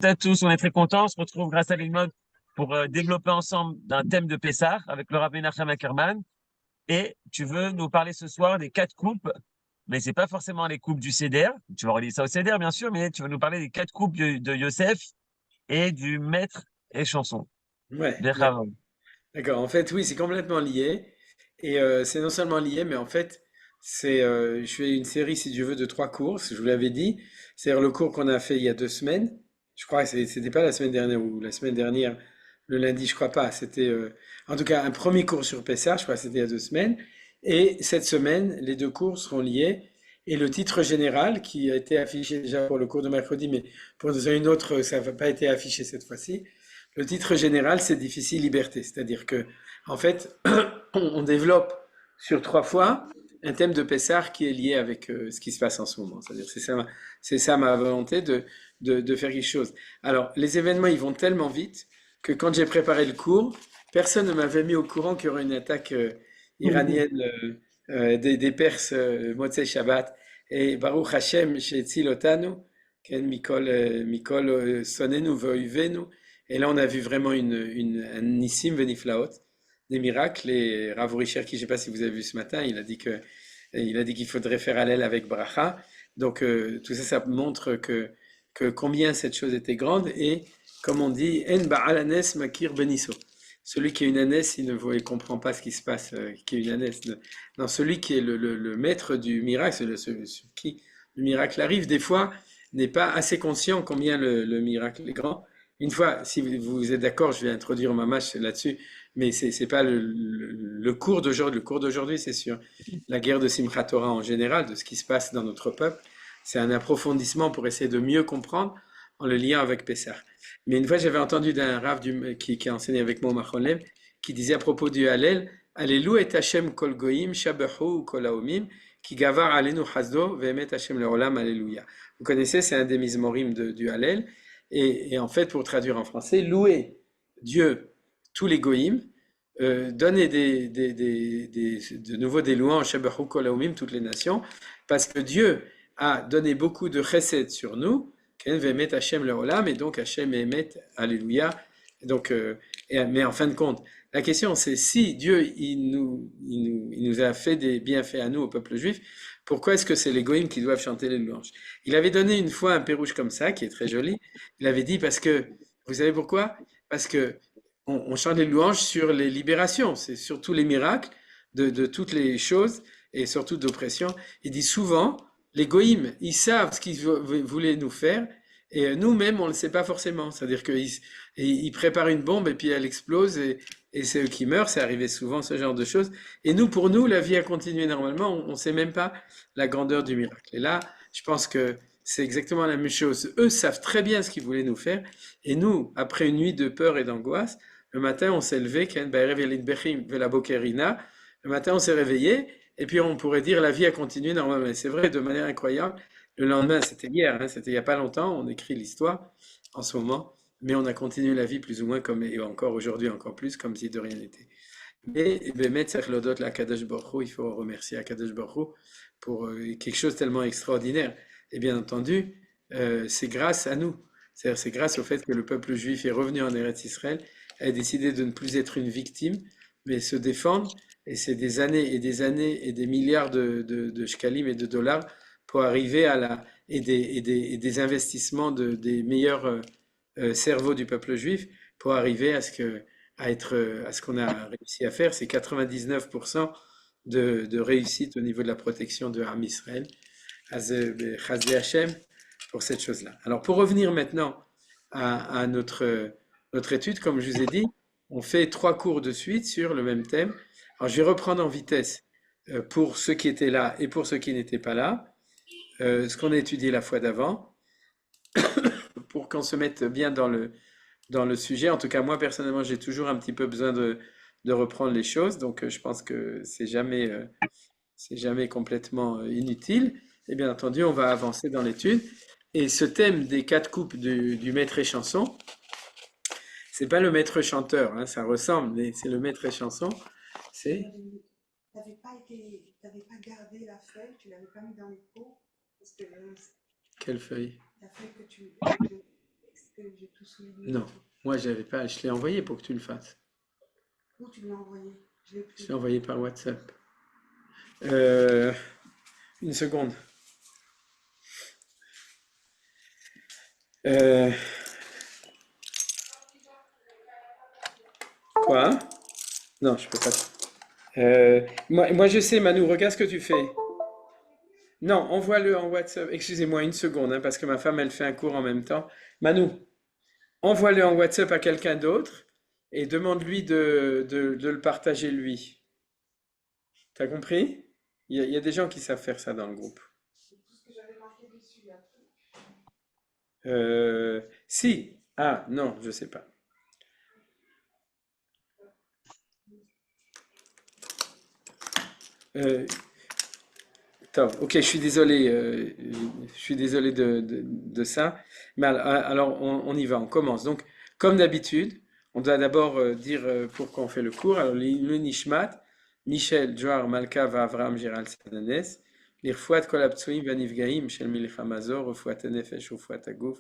À tous, on est très contents. On se retrouve grâce à Lilmod pour développer ensemble un thème de Pessah avec le Rabbi Nachum Ackerman. Et tu veux nous parler ce soir des 4 coupes, mais c'est pas forcément les coupes du Seder. Tu vas relier ça au Seder, bien sûr, mais tu vas nous parler des 4 coupes de Yosef et du maître et chanson. Ouais, Bechavon. d'accord. En fait, oui, c'est complètement lié. Et c'est non seulement lié, mais en fait, je fais une série, si tu veux, de 3 courses, je vous l'avais dit. C'est-à-dire le cours qu'on a fait il y a 2 semaines. Je crois que c'était pas la semaine dernière ou la semaine dernière, le lundi, je crois pas. C'était en tout cas un premier cours sur Pessah, je crois que c'était il y a 2 semaines. Et cette semaine, les 2 cours seront liés. Et le titre général, qui a été affiché déjà pour le cours de mercredi, mais pour une autre, ça n'a pas été affiché cette fois-ci. Le titre général, c'est Difficile Liberté. C'est-à-dire que, en fait, on développe sur 3 fois un thème de Pessah qui est lié avec ce qui se passe en ce moment. C'est-à-dire, c'est ça ma volonté de faire quelque chose. Alors, les événements, ils vont tellement vite que quand j'ai préparé le cours, personne ne m'avait mis au courant qu'il y aurait une attaque iranienne des Perses, Motzei Shabbat. Et Baruch Hashem, Shetzil Otanu, Ken Mikol Sonenu Voivenu. Et là, on a vu vraiment un Nissim Veniflaot, des miracles. Et Rav Uri Cherki, je ne sais pas si vous avez vu ce matin, il a dit qu'il faudrait faire Hallel avec Bracha. Donc, tout ça, ça montre que combien cette chose était grande. Et comme on dit, En Ba'al Anes Makir Beniso. Celui qui est une ânesse, il comprend pas ce qui se passe, qui est une ânesse. Non, celui qui est le maître du miracle, celui qui le miracle arrive, des fois, n'est pas assez conscient combien le miracle est grand. Une fois, si vous êtes d'accord, je vais introduire ma mâche là-dessus, mais c'est pas le cours d'aujourd'hui. Le cours d'aujourd'hui, c'est sur la guerre de Simchat Torah en général, de ce qui se passe dans notre peuple. C'est un approfondissement pour essayer de mieux comprendre en le liant avec Pessah. Mais une fois, j'avais entendu d'un Rav qui a enseigné avec moi au Machon qui disait à propos du Hallel, Allélu et Hashem kol goyim, shabahu kol haomim, ki gavar alenu hasdo, ve'emet Hashem leolam, Alléluia. Vous connaissez, c'est un des mismorim du Hallel. Et en fait, pour traduire en français, louer Dieu, tous les goïms, donner de nouveau des louanges, shabahu kol haomim, toutes les nations, parce que Dieu a donné beaucoup de chesed sur nous, Ken ve'emet Hashem leolam, et donc Hashem emet, Alléluia. Donc, mais en fin de compte, la question c'est si Dieu il nous a fait des bienfaits à nous, au peuple juif, pourquoi est-ce que c'est les goïms qui doivent chanter les louanges? Il avait donné une fois un pérouge comme ça, qui est très joli. Il avait dit parce que, vous savez pourquoi? Parce que on chante les louanges sur les libérations, c'est sur tous les miracles de toutes les choses et surtout d'oppression. Il dit souvent, les goïms, ils savent ce qu'ils voulaient nous faire et nous-mêmes, on ne le sait pas forcément. C'est-à-dire qu'ils préparent une bombe et puis elle explose et c'est eux qui meurent. C'est arrivé souvent ce genre de choses. Et nous, pour nous, la vie a continué normalement. On ne sait même pas la grandeur du miracle. Et là, je pense que c'est exactement la même chose. Eux savent très bien ce qu'ils voulaient nous faire. Et nous, après une nuit de peur et d'angoisse, le matin, on s'est levé. Le matin, on s'est réveillé. Et puis, on pourrait dire la vie a continué normalement. Et c'est vrai, de manière incroyable. Le lendemain, c'était hier, hein, c'était il n'y a pas longtemps. On écrit l'histoire en ce moment. Mais on a continué la vie plus ou moins comme, et encore aujourd'hui, encore plus, comme si de rien n'était. Mais Bémet Lodot la Kadosh Baruch Hu, il faut remercier Akadosh Baruch Hu pour quelque chose tellement extraordinaire. Et bien entendu, c'est grâce à nous. C'est-à-dire, c'est grâce au fait que le peuple juif est revenu en Eretz Israël, a décidé de ne plus être une victime, mais se défendre. Et c'est des années et des années et des milliards de shkalim et de dollars pour arriver à et des investissements des meilleurs cerveaux du peuple juif pour arriver à ce qu'on a réussi à faire. C'est 99% de réussite au niveau de la protection de Ham Israël. Chazé Hashem pour cette chose-là. Alors pour revenir maintenant à notre étude, comme je vous ai dit, on fait 3 cours de suite sur le même thème. Alors je vais reprendre en vitesse pour ceux qui étaient là et pour ceux qui n'étaient pas là, ce qu'on a étudié la fois d'avant, pour qu'on se mette bien dans le sujet. En tout cas, moi personnellement, j'ai toujours un petit peu besoin de reprendre les choses, donc je pense que c'est jamais complètement inutile. Et bien entendu, on va avancer dans l'étude. Et ce thème des 4 coupes du maître et chanson, c'est pas le maître chanteur, hein, ça ressemble, mais c'est le maître et chanson. C'est T'avais pas gardé la feuille, tu l'avais pas mis dans les pots, parce que quelle feuille? la feuille que tu que j'ai tout souligné. Non, moi j'avais pas, je l'ai envoyé pour que tu le fasses. Où tu me l'as envoyé? Je l'ai Je plus. l'ai envoyé par WhatsApp. Euh, une seconde. Euh, quoi? Non, je peux pas. Moi je sais, Manu, regarde ce que tu fais. Non, envoie-le en WhatsApp. Excusez-moi une seconde, hein, parce que ma femme, elle fait un cours en même temps. Manu, envoie-le en WhatsApp à quelqu'un d'autre et demande-lui de le partager lui. T'as compris? Il y a des gens qui savent faire ça dans le groupe. C'est tout ce que j'avais marqué dessus là. Si. Ah, non, je sais pas. Euh, Attends, ok, je suis désolé de ça. Mais alors, on y va, on commence. Donc, comme d'habitude, on doit d'abord dire pourquoi on fait le cours. Alors, le Nishmat, Michel, Joar, Malka, Avraham, Gérald, Sadanes, l'Irfouat, Kol Aptsuim, Vanifgaim, Shel Milcham Azor, Refuat Nefesh, Refuat Aguf,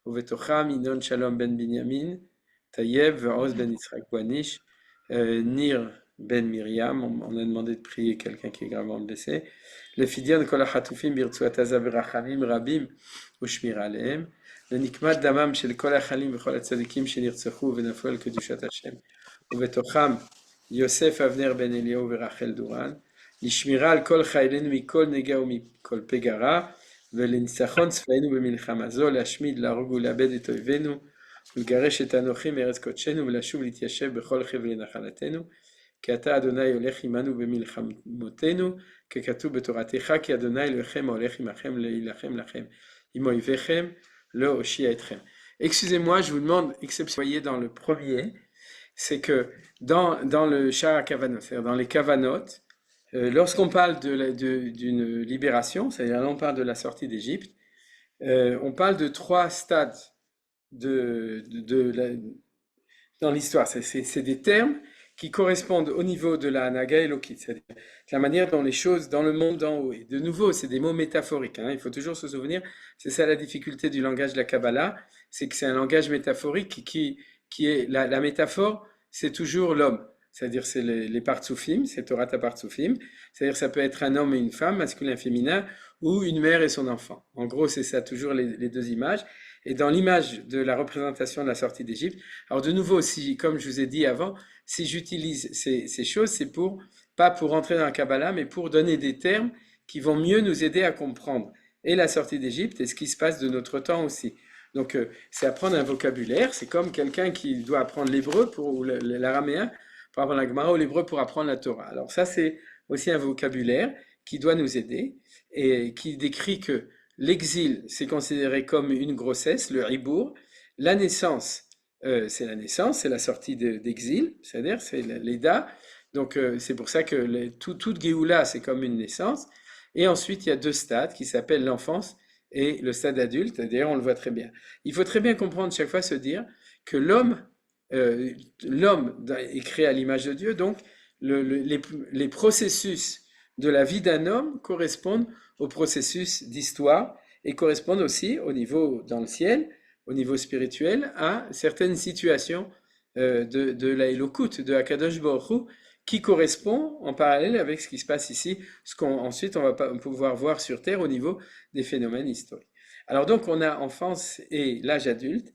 Uvetocham, Inon Shalom ben Binyamin, Tayev, Ve'oz ben Yitzhak Wanish, Nir ben Miriam, on a demandé de prier quelqu'un qui est gravement blessé. לפדיון כל החטופים ברצועת עזה ברחמים רבים ושמיר עליהם, לנקמת דמם של כל החיילים וכל הצדיקים שנרצחו ונפלו על קדושת השם, ובתוכם יוסף אבנר בן אליהו ורחל דורן, לשמירה על כל חיילינו מכל נגע ומכל פגע רע, ולניצחון צבאנו במלחמה זו, להשמיד, להרוג ולאבד את אויבינו, ולגרש את האנוכים מארץ קודשנו, ולשוב להתיישב בכל חבלי נחלתנו, כי אתה אדוני הולך עמנו במלחמותינו, ככתוב בתורתך, כי אדוני אלוהיכם ההולך עמכם להילחם לכם עם אויביכם, לא הושיע אתכם. Excusez-moi, je vous demande, exceptionnellement dans le premier, c'est que dans le Shara Kavanot, c'est-à-dire dans les Kavanot, lorsqu'on parle d'une libération, c'est-à-dire là on parle de la sortie d'Égypte, on parle de trois stades dans l'histoire. C'est des termes qui correspondent au niveau de la Hanaga Elokit, c'est-à-dire la manière dont les choses dans le monde d'en haut. Et de nouveau, c'est des mots métaphoriques, hein, il faut toujours se souvenir, c'est ça la difficulté du langage de la Kabbalah, c'est que c'est un langage métaphorique qui est, la métaphore, c'est toujours l'homme, c'est-à-dire c'est les partsoufim, c'est Torah partsoufim, c'est-à-dire ça peut être un homme et une femme, masculin, féminin, ou une mère et son enfant. En gros, c'est ça toujours les deux images. Et dans l'image de la représentation de la sortie d'Égypte, alors de nouveau, si, comme je vous ai dit avant, si j'utilise ces choses, c'est pas pour rentrer dans la Kabbalah, mais pour donner des termes qui vont mieux nous aider à comprendre et la sortie d'Égypte et ce qui se passe de notre temps aussi. Donc, c'est apprendre un vocabulaire, c'est comme quelqu'un qui doit apprendre l'hébreu ou l'araméen pour apprendre la Gemara ou l'hébreu pour apprendre la Torah. Alors ça, c'est aussi un vocabulaire qui doit nous aider et qui décrit que l'exil, c'est considéré comme une grossesse, le hibour. La naissance, c'est la naissance, c'est la sortie d'exil, c'est-à-dire c'est l'Eda. Donc c'est pour ça que toute Géoula, c'est comme une naissance. Et ensuite, il y a deux stades qui s'appellent l'enfance et le stade adulte. D'ailleurs, on le voit très bien. Il faut très bien comprendre chaque fois se dire que l'homme est créé à l'image de Dieu, donc les processus de la vie d'un homme correspondent au processus d'histoire et correspondent aussi au niveau dans le ciel, au niveau spirituel, à certaines situations de la Elokut, de Akadosh Baruch Hu, qui correspond en parallèle avec ce qui se passe ici, ce qu'ensuite on va pouvoir voir sur Terre au niveau des phénomènes historiques. Alors donc on a enfance et l'âge adulte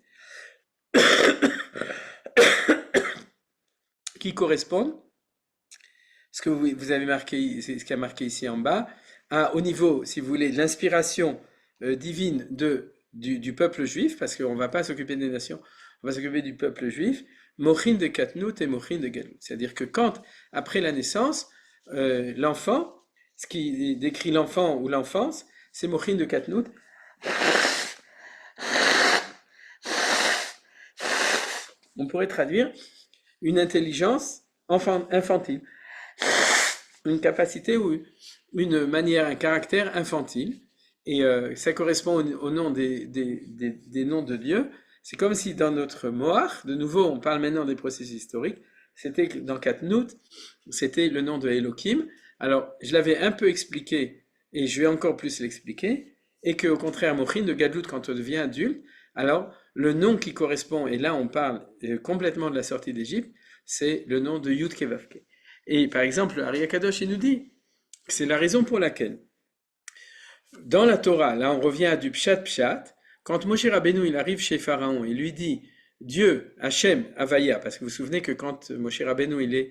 qui correspondent, ce que vous avez marqué, c'est ce qui a marqué ici en bas, au niveau, si vous voulez, de l'inspiration divine du peuple juif, parce qu'on ne va pas s'occuper des nations, on va s'occuper du peuple juif, Mochin de Katnout et Mochin de Galout. C'est-à-dire que quand, après la naissance, l'enfant, ce qui décrit l'enfant ou l'enfance, c'est Mochin de Katnout. On pourrait traduire une intelligence infantile, une capacité ou une manière, un caractère infantile. Et ça correspond au nom des noms de Dieu. C'est comme si dans notre Moach, de nouveau, on parle maintenant des processus historiques, c'était dans Katnout, c'était le nom de Elohim. Alors, je l'avais un peu expliqué, et je vais encore plus l'expliquer, et qu'au contraire, Mochin de Gadlut, quand on devient adulte, alors le nom qui correspond, et là on parle complètement de la sortie d'Égypte, c'est le nom de Yud Kevavke. Et par exemple, le Ari Akadosh, il nous dit que c'est la raison pour laquelle, dans la Torah, là on revient à du Pshat Pshat, quand Moshe Rabbeinu il arrive chez Pharaon, il lui dit Dieu, Hachem, Havaya, parce que vous vous souvenez que quand Moshe Rabbeinu il est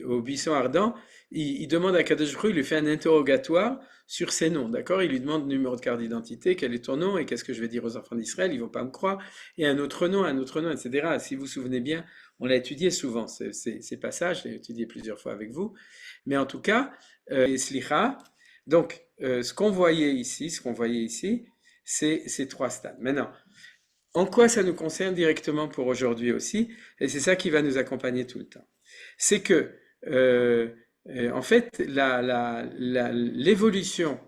au buisson ardent, il demande à Kadosh Baruch Hu, il lui fait un interrogatoire sur ses noms, d'accord? Il lui demande le numéro de carte d'identité, quel est ton nom et qu'est-ce que je vais dire aux enfants d'Israël, ils vont pas me croire, et un autre nom, etc. Si vous vous souvenez bien, on l'a étudié souvent, ces passages, je l'ai étudié plusieurs fois avec vous, mais en tout cas, Slicha, donc ce qu'on voyait ici, c'est ces trois stades. Maintenant, en quoi ça nous concerne directement pour aujourd'hui aussi, et c'est ça qui va nous accompagner tout le temps. C'est que, en fait, l'évolution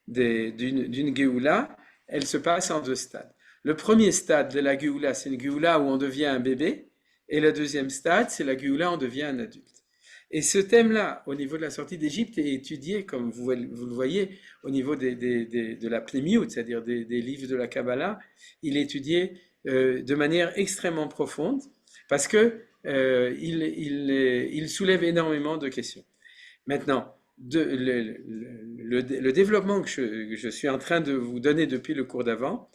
d'une Géoula, elle se passe en deux stades. Le premier stade de la Géoula, c'est une Géoula où on devient un bébé, et le deuxième stade, c'est la Géoula où on devient un adulte. Et ce thème-là, au niveau de la sortie d'Égypte, est étudié, comme vous le voyez, au niveau de la Plémiout, c'est-à-dire des livres de la Kabbalah, il est étudié de manière extrêmement profonde, parce que il soulève énormément de questions. Maintenant, le développement que je suis en train de vous donner depuis le cours d'avant,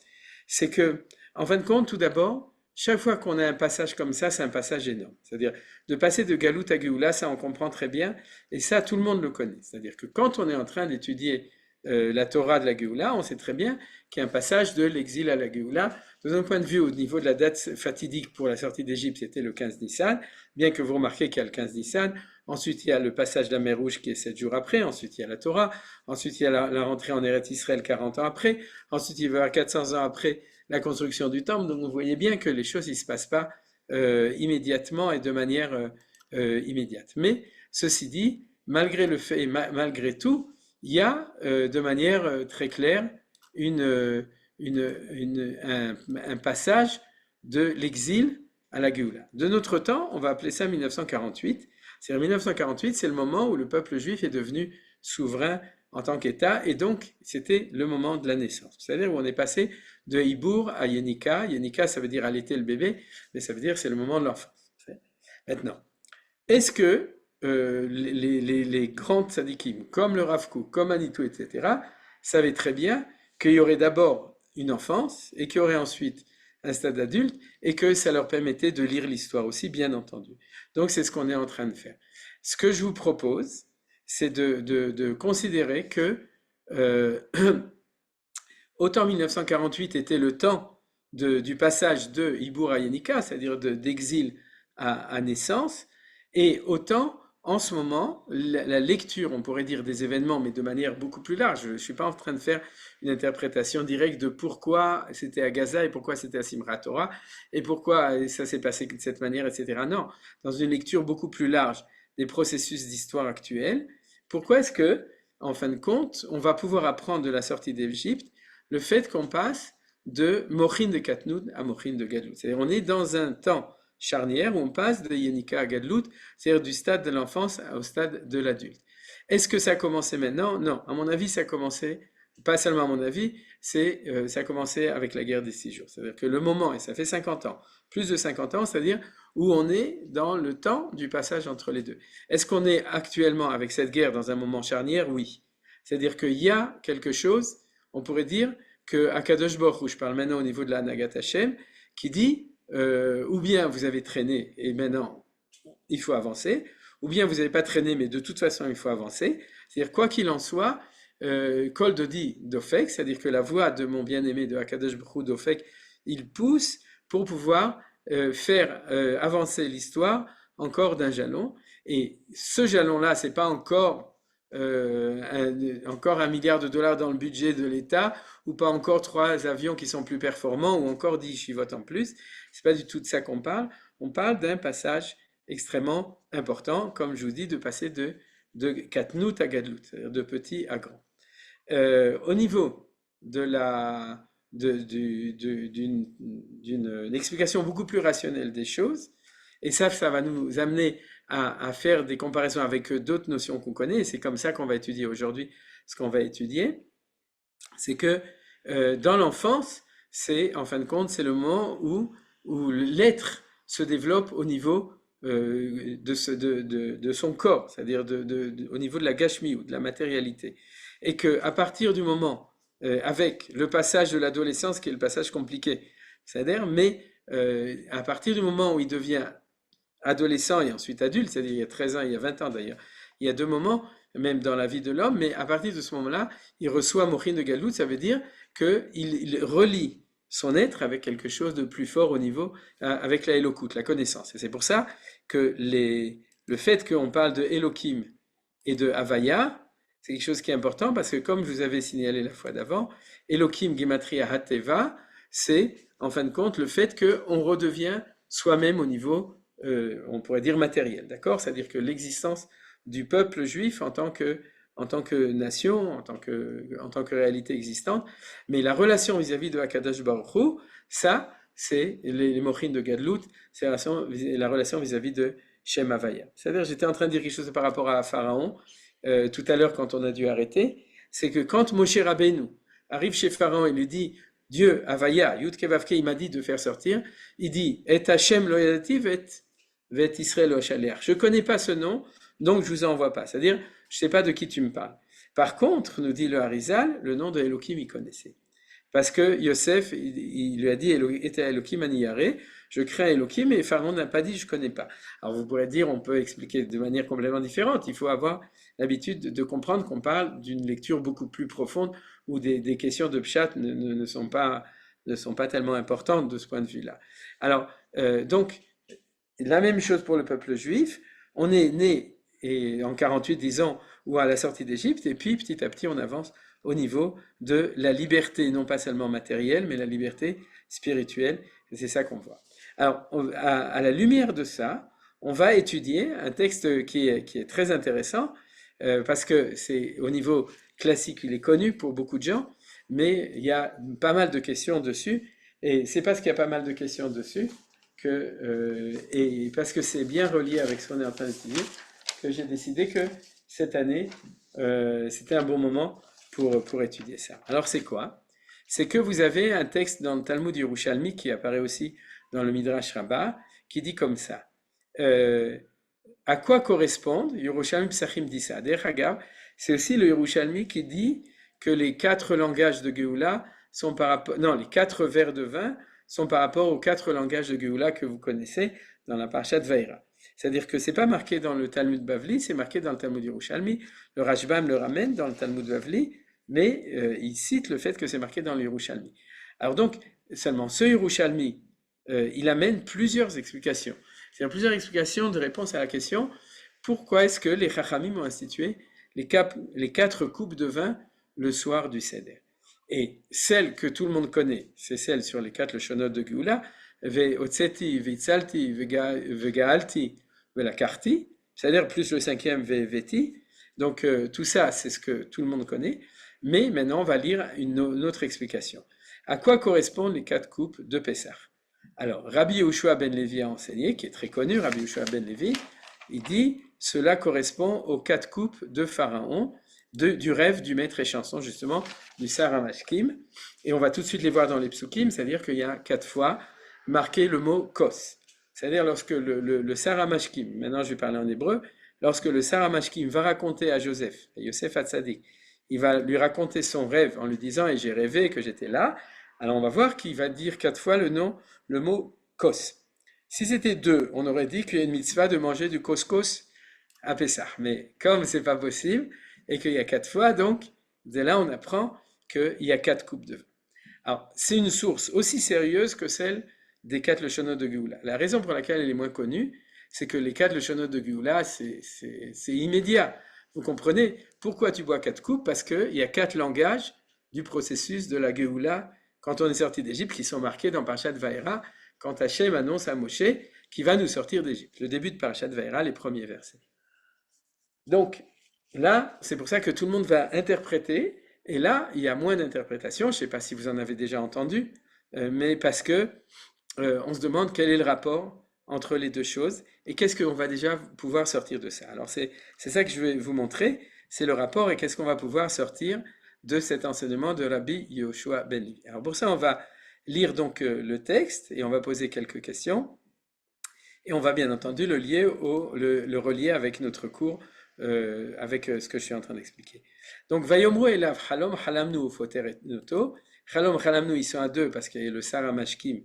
c'est que, en fin de compte, tout d'abord, chaque fois qu'on a un passage comme ça, c'est un passage énorme. C'est-à-dire, de passer de Galout à Géoula, ça on comprend très bien, et ça tout le monde le connaît. C'est-à-dire que quand on est en train d'étudier la Torah de la Géoula, on sait très bien qu'il y a un passage de l'exil à la Géoula. De un point de vue au niveau de la date fatidique pour la sortie d'Égypte, c'était le 15 Nissan, bien que vous remarquez qu'il y a le 15 Nissan. Ensuite, il y a le passage de la mer Rouge qui est 7 jours après. Ensuite, il y a la Torah. Ensuite, il y a la rentrée en Eretz Israël 40 ans après. Ensuite, il va y avoir 400 ans après la construction du temple. Donc, vous voyez bien que les choses ne se passent pas immédiatement et de manière immédiate. Mais, ceci dit, malgré le fait et malgré tout, il y a de manière très claire un passage de l'exil à la Géoula. De notre temps, on va appeler ça 1948. C'est-à-dire 1948, c'est le moment où le peuple juif est devenu souverain en tant qu'État, et donc c'était le moment de la naissance. C'est-à-dire où on est passé de Hibour à Yenika. Yenika, ça veut dire allaiter le bébé, mais ça veut dire c'est le moment de l'enfance. Maintenant, est-ce que les grands tzadikim, comme le Rav Kook, comme Manitou, etc., savaient très bien qu'il y aurait d'abord une enfance et qu'il y aurait ensuite un stade adulte et que ça leur permettait de lire l'histoire aussi, bien entendu. Donc c'est ce qu'on est en train de faire. Ce que je vous propose, c'est de considérer que autant 1948 était le temps du passage de Hibour à Yenika, c'est-à-dire d'exil à naissance, et autant en ce moment, la lecture, on pourrait dire des événements, mais de manière beaucoup plus large. Je ne suis pas en train de faire une interprétation directe de pourquoi c'était à Gaza et pourquoi c'était à Simchat Torah et pourquoi ça s'est passé de cette manière, etc. Non, dans une lecture beaucoup plus large des processus d'histoire actuelle, pourquoi est-ce que, en fin de compte, on va pouvoir apprendre de la sortie d'Égypte le fait qu'on passe de Mochin de Katnout à Mochin de Gadlut. C'est-à-dire on est dans un temps charnière où on passe de Yenika à Gadlut, c'est-à-dire du stade de l'enfance au stade de l'adulte. Est-ce que ça a commencé maintenant? Non, à mon avis, ça a commencé, pas seulement à mon avis, ça a commencé avec la guerre des 6 jours. C'est-à-dire que le moment, et ça fait 50 ans, plus de 50 ans, c'est-à-dire où on est dans le temps du passage entre les deux. Est-ce qu'on est actuellement avec cette guerre dans un moment charnière? Oui. C'est-à-dire qu'il y a quelque chose, on pourrait dire, que Akadosh Baruch Hu, je parle maintenant au niveau de la Nagat Hashem, qui dit ou bien vous avez traîné et maintenant il faut avancer, ou bien vous n'avez pas traîné mais de toute façon il faut avancer. C'est-à-dire quoi qu'il en soit, Kol Dodi Dofek, c'est-à-dire que la voix de mon bien-aimé de Akadosh Baruch Hu Dofek, il pousse pour pouvoir faire avancer l'histoire encore d'un jalon. Et ce jalon-là, c'est pas encore encore $1 milliard dans le budget de l'État, ou pas encore 3 avions qui sont plus performants, ou encore 10 chivotes en plus. C'est pas du tout de ça qu'on parle. On parle d'un passage extrêmement important, comme je vous dis, de passer de Katnout à Gadlut, c'est-à-dire de petit à grand. Au niveau d'une explication beaucoup plus rationnelle des choses, et ça va nous amener à faire des comparaisons avec d'autres notions qu'on connaît, et c'est comme ça qu'on va étudier aujourd'hui ce qu'on va étudier, c'est que dans l'enfance, c'est, en fin de compte, c'est le moment où l'être se développe au niveau de son corps, c'est-à-dire au niveau de la gashmi ou de la matérialité. Et que à partir du moment, avec le passage de l'adolescence, qui est le passage compliqué, c'est-à-dire, mais à partir du moment où il devient adolescent et ensuite adulte, c'est-à-dire il y a 13 ans, il y a 20 ans d'ailleurs, il y a deux moments, même dans la vie de l'homme, mais à partir de ce moment-là, il reçoit Mochin de Galout, ça veut dire qu'il relie son être avec quelque chose de plus fort au niveau, avec la Elokut, la connaissance. Et c'est pour ça que le fait qu'on parle de Elohim et de Havaya, c'est quelque chose qui est important parce que comme je vous avais signalé la fois d'avant, Elohim Gematria Hateva, c'est en fin de compte le fait qu'on redevient soi-même au niveau, on pourrait dire matériel, d'accord? C'est-à-dire que l'existence du peuple juif en tant que nation, en tant que réalité existante, mais la relation vis-à-vis de Hakadosh Baruch Hu, ça, c'est les mochines de Gadlut, c'est la relation vis-à-vis de Shem Havaya. C'est-à-dire, j'étais en train de dire quelque chose par rapport à Pharaon, tout à l'heure quand on a dû arrêter, c'est que quand Moshe Rabbeinu arrive chez Pharaon et lui dit, Dieu, Havaya, Yud Kevavke, il m'a dit de faire sortir, il dit, Et Hashem lo yadati vet Israël lo shaliach. Je ne connais pas ce nom, donc je ne vous envoie pas. C'est-à-dire, je ne sais pas de qui tu me parles. Par contre, nous dit le Harizal, le nom de Elohim, il connaissait. Parce que Yosef, il lui a dit, était Elohim aniyare, je crains Elohim, et Pharaon n'a pas dit, je ne connais pas. Alors vous pourrez dire, on peut expliquer de manière complètement différente. Il faut avoir l'habitude de comprendre qu'on parle d'une lecture beaucoup plus profonde, où des questions de pshat ne sont pas tellement importantes de ce point de vue-là. Alors, donc, la même chose pour le peuple juif. On est né en 48, disons, ou à la sortie d'Égypte, et puis petit à petit, on avance au niveau de la liberté, non pas seulement matérielle, mais la liberté spirituelle, et c'est ça qu'on voit. Alors, à la lumière de ça, on va étudier un texte qui est très intéressant, parce que c'est au niveau classique, il est connu pour beaucoup de gens, mais il y a pas mal de questions dessus, et c'est parce qu'il y a pas mal de questions dessus et parce que c'est bien relié avec ce qu'on est en train d'étudier, que j'ai décidé que cette année, c'était un bon moment pour étudier ça. Alors c'est quoi? C'est que vous avez un texte dans le Talmud Yerushalmi qui apparaît aussi dans le Midrash Rabbah, qui dit comme ça. À quoi correspondent, Yerushalmi Psachim dit ça, c'est aussi le Yerushalmi qui dit que les 4 langages de Géoula sont par rapport, non, les 4 verres de vin sont par rapport aux 4 langages de Géoula que vous connaissez dans la Parashat Vaïra. C'est-à-dire que c'est pas marqué dans le Talmud Bavli, c'est marqué dans le Talmud Yerushalmi. Le Rashbam le ramène dans le Talmud Bavli, mais il cite le fait que c'est marqué dans le Yerushalmi. Alors donc, seulement ce Yerushalmi, il amène plusieurs explications. C'est-à-dire plusieurs explications de réponse à la question pourquoi est-ce que les Chachamim ont institué les 4 coupes de vin le soir du Seder. Et celle que tout le monde connaît, c'est celle sur les 4 leshonot de Géoula, Ve'otzeti, Ve'itzalti, Ve'ga'alti, Ve'lakarti, c'est-à-dire plus le 5e Ve'veti. Donc tout ça, c'est ce que tout le monde connaît. Mais maintenant, on va lire une autre explication. À quoi correspondent les 4 coupes de Pessah? Alors, Rabbi Yehoshua ben Levi a enseigné, qui est très connu, Rabbi Yehoshua ben Levi, il dit, cela correspond aux 4 coupes de Pharaon, du rêve du maître échanson, justement, du Saramashkim. Et on va tout de suite les voir dans les psukim, c'est-à-dire qu'il y a 4 fois marqué le mot kos. C'est-à-dire lorsque le Saramashkim, maintenant je vais parler en hébreu, lorsque le Saramashkim va raconter à Joseph, à Yosef Hatzadik, il va lui raconter son rêve en lui disant « et j'ai rêvé que j'étais là », alors on va voir qu'il va dire 4 fois le mot kos. Si c'était 2, on aurait dit qu'il y a une mitzvah de manger du couscous à Pessah. Mais comme c'est pas possible, et qu'il y a 4 fois, donc, de là on apprend qu'il y a 4 coupes de vin. Alors, c'est une source aussi sérieuse que celle des 4 leshonot de Géoula. La raison pour laquelle elle est moins connue, c'est que les 4 leshonot de Géoula, c'est immédiat. Vous comprenez pourquoi tu bois 4 coupes? Parce qu'il y a 4 langages du processus de la Géoula quand on est sorti d'Égypte qui sont marqués dans Parashat Vaïra, quand Hachem annonce à Moshe qui va nous sortir d'Égypte. Le début de Parashat Vaïra, les premiers versets. Donc, là, c'est pour ça que tout le monde va interpréter, et là, il y a moins d'interprétation, je ne sais pas si vous en avez déjà entendu, mais parce que on se demande quel est le rapport entre les deux choses, et qu'est-ce qu'on va déjà pouvoir sortir de ça. Alors c'est ça que je vais vous montrer, c'est le rapport, et qu'est-ce qu'on va pouvoir sortir de cet enseignement de Rabbi Yehoshua ben Levi. Alors pour ça, on va lire donc le texte et on va poser quelques questions. Et on va bien entendu le relier avec notre cours, avec ce que je suis en train d'expliquer. Donc, Vayomru elav halom halamnu ufoter et noto. Halom halamnu, ils sont à deux parce qu'il y a le Sarah Mashkim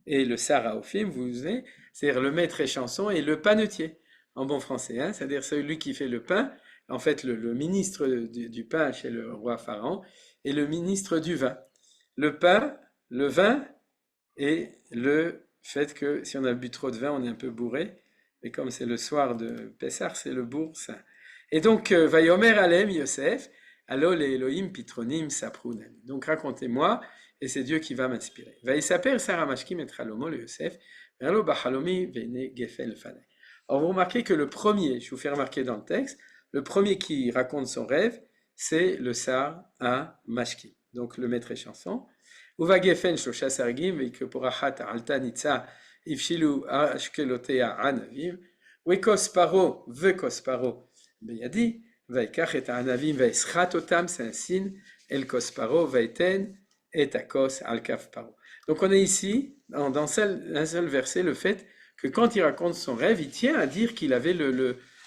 et le Sarah Ophim, vous savez, c'est-à-dire le maître et chanson et le panetier, en bon français, hein, c'est-à-dire celui qui fait le pain, en fait le ministre du pain chez le roi Pharaon, et le ministre du vin. Le pain, le vin et le fait que si on a bu trop de vin, on est un peu bourré. Mais comme c'est le soir de Pessah, c'est le bourg saint. Et donc, Vayomer Alem Yosef, Allo le Elohim Pitronim Saprunan. Donc racontez-moi, et c'est Dieu qui va m'inspirer. Vaïsaper Sarah Mashkim et Tralomo le Yosef, Merlo Bachalomi Vene Gefen Fanei. Alors vous remarquez que le premier, je vous fais remarquer dans le texte, le premier qui raconte son rêve, c'est le Sarah Mashkim, donc le maître et chanson. Uva Gefen Shlosha Sargim, Veikopurachat Alta Nitza, Ifshilu Ashkelotea Anavim, Wekos Paro, Vekos Paro, Beyadi, Vaikach et Anavim, Vaischat Otam, c'est un signe, El Kosparo, Vaiten, et Akos Alkaf Paro. Donc on est ici, dans un seul verset, le fait que quand il raconte son rêve, il tient à dire qu'il avait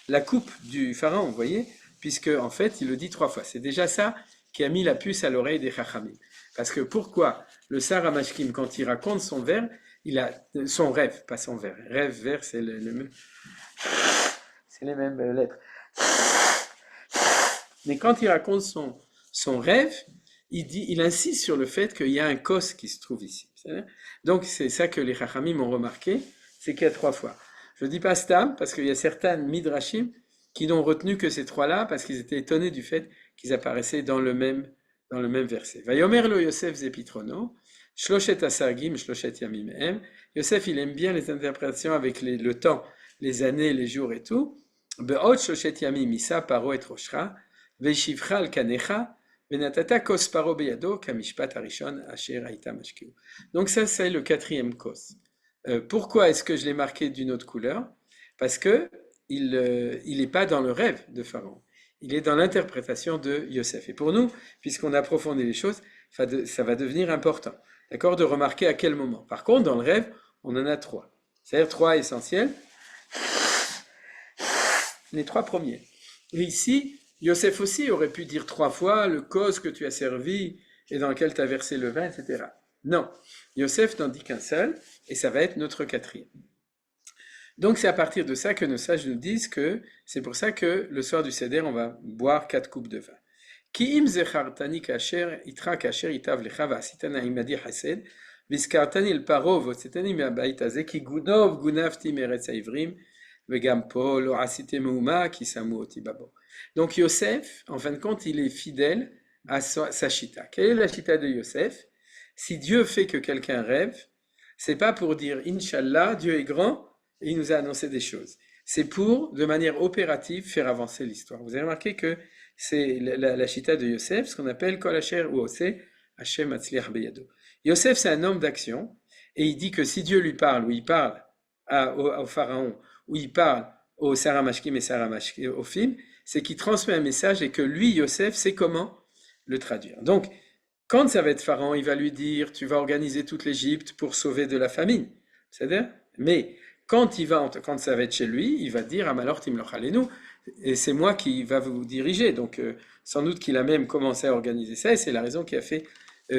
la coupe du pharaon, vous voyez, puisque en fait il le dit 3 fois. C'est déjà ça qui a mis la puce à l'oreille des Chachamim. Parce que pourquoi le Sarah Mashkim, quand il raconte son rêve, son rêve, pas son vers. Rêve, vers, c'est les mêmes lettres. Mais quand il raconte son rêve, il insiste sur le fait qu'il y a un kos qui se trouve ici. Donc c'est ça que les Chachamim ont remarqué, c'est qu'il y a 3 fois. Je ne dis pas stam, parce qu'il y a certains midrashim qui n'ont retenu que ces 3-là, parce qu'ils étaient étonnés du fait qu'ils apparaissaient dans le même verset. Vayomer lo Yosef zepitrono, shloshet asargim, shloshet yamim em. Yosef, il aime bien les interprétations avec le temps, les années, les jours et tout. Be'ot shloshet yamim isa paro et roshra, ve'shivcha al kanecha, ve'natata kos paro beyado, kamishpat arishon asher haïta mashkiu. Donc ça, c'est le 4e kos. Pourquoi est-ce que je l'ai marqué d'une autre couleur? Parce que il n'est pas dans le rêve de Pharaon. Il est dans l'interprétation de Yosef. Et pour nous, puisqu'on approfondit les choses, ça va devenir important. D'accord? De remarquer à quel moment. Par contre, dans le rêve, on en a 3. C'est-à-dire 3 essentiels. Les 3 premiers. Et ici, Yosef aussi aurait pu dire 3 fois le cause que tu as servi et dans lequel tu as versé le vin, etc. Non. Yosef n'en dit qu'un seul, et ça va être notre 4e. Donc c'est à partir de ça que nos sages nous disent que c'est pour ça que le soir du Seder, on va boire 4 coupes de vin. Ki im zechartani kasher itra kasher itav lecha v'asitana imadi chesed v'izkartani el paro v'otzitani me'abayit hazeh ki gunov gunavti meretz haivrim v'gam po lo asite meuma ki samu oti babo. Donc Yosef, en fin de compte, il est fidèle à sa chita. Quelle est la chita de Yosef? Si Dieu fait que quelqu'un rêve, c'est pas pour dire Inch'Allah, Dieu est grand et il nous a annoncé des choses. C'est pour, de manière opérative, faire avancer l'histoire. Vous avez remarqué que c'est la chita de Yosef, ce qu'on appelle Kol Asher ou Ose, Hashem Atzliach Beyado. Yosef, c'est un homme d'action, et il dit que si Dieu lui parle, ou il parle au pharaon, ou il parle au Sarah Mashkim et Sarah Mashkim, au film, c'est qu'il transmet un message et que lui, Yosef, sait comment le traduire. Donc, quand ça va être Pharaon, il va lui dire, tu vas organiser toute l'Égypte pour sauver de la famine. C'est-à-dire, mais quand ça va être chez lui, il va dire, Amalor Timlochalenu, et c'est moi qui va vous diriger. Donc, sans doute qu'il a même commencé à organiser ça, et c'est la raison qui a fait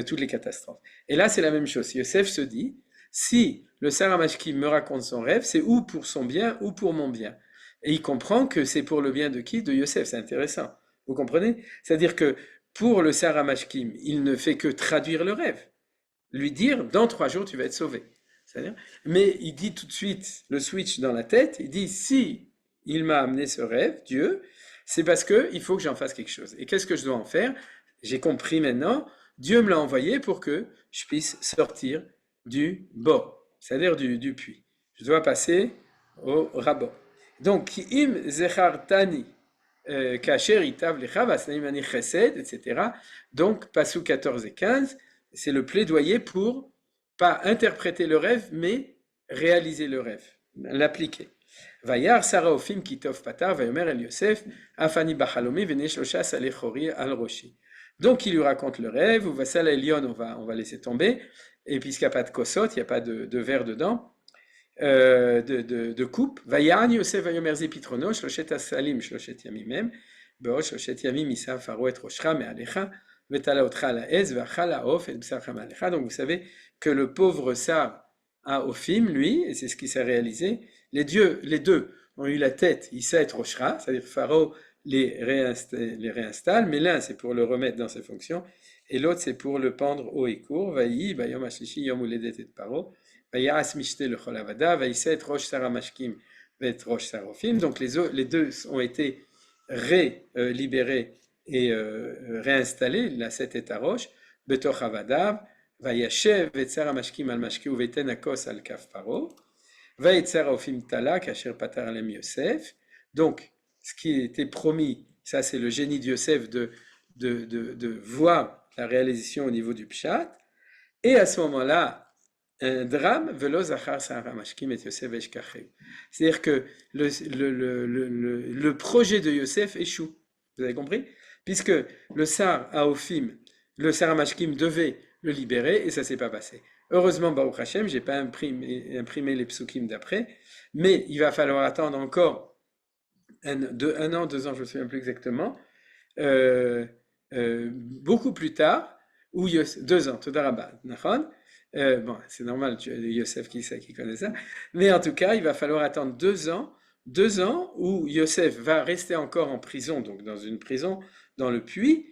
toutes les catastrophes. Et là, c'est la même chose. Yosef se dit, si le Sarah Mashkim me raconte son rêve, c'est ou pour son bien ou pour mon bien. Et il comprend que c'est pour le bien de qui? De Yosef. C'est intéressant. Vous comprenez? C'est-à-dire que pour le Sarah Mashkim, il ne fait que traduire le rêve. Lui dire, dans 3 jours, tu vas être sauvé. C'est-à-dire, mais il dit tout de suite, le switch dans la tête, il dit, si il m'a amené ce rêve, Dieu, c'est parce qu'il faut que j'en fasse quelque chose. Et qu'est-ce que je dois en faire? J'ai compris maintenant, Dieu me l'a envoyé pour que je puisse sortir du bord, c'est-à-dire du puits. Je dois passer au rabot. Donc, im zechartani kasher itav lecha vasnaimani chesed, etc. Donc, passou 14 et 15, c'est le plaidoyer pour pas interpréter le rêve, mais réaliser le rêve, l'appliquer. Vayar Sarah Ophim kitov patar vayomer el Yosef afani bachalomi vene shlosha salechori al roshi. Donc il lui raconte le rêve, ou Vassal Elion, on va laisser tomber, et puisqu'il n'y a pas de kosot, il n'y a pas de verre dedans, de coupe. Vayan Yosef vayomer zi pitrono, shloshet asalim, shloshet yamimem, be'od shloshet yamim isa faro et roshcha me'alecha, vetala otcha ala ez, ve'achal ha'of et b'sarcha me'alecha. Donc vous savez que le pauvre Sar à Ophim, lui, et c'est ce qui s'est réalisé, les deux ont eu la tête, Issa et Roshra, c'est-à-dire Pharaon les réinstalle, mais l'un c'est pour le remettre dans ses fonctions, et l'autre c'est pour le pendre haut et court. Vaï, Bayom Ashlishi, Yom Uledet et Paro, Vaïas Mishte le Cholavada, Vaïsa et Rosh Saramashkim, et Rosh Sarofim. Donc les deux ont été libérés et réinstallés, la Set et Rosh, Betoch Avadav, Vayashev et Saramashkim al Mashki ou Veten Akos al Kaf Paro, Vaïtzer Ofim Talak, Asher Patar Alem Yosef. Donc, ce qui était promis, ça c'est le génie de Yosef de voir la réalisation au niveau du Pshat. Et à ce moment-là, un drame, Velo Zachar Saramashkim et Yosef Eshkacheu. C'est-à-dire que le projet de Yosef échoue. Vous avez compris? Puisque le Sar à Ophim, le Saramashkim devait le libérer et ça ne s'est pas passé. Heureusement, Baruch Hashem, je n'ai pas imprimé les psukim d'après, mais il va falloir attendre encore un an, 2 ans, je ne me souviens plus exactement, beaucoup plus tard, ou 2 ans, Todarabah, bon, c'est normal, tu as Yosef qui connaît ça, mais en tout cas, il va falloir attendre 2 ans où Yosef va rester encore en prison, donc dans une prison, dans le puits,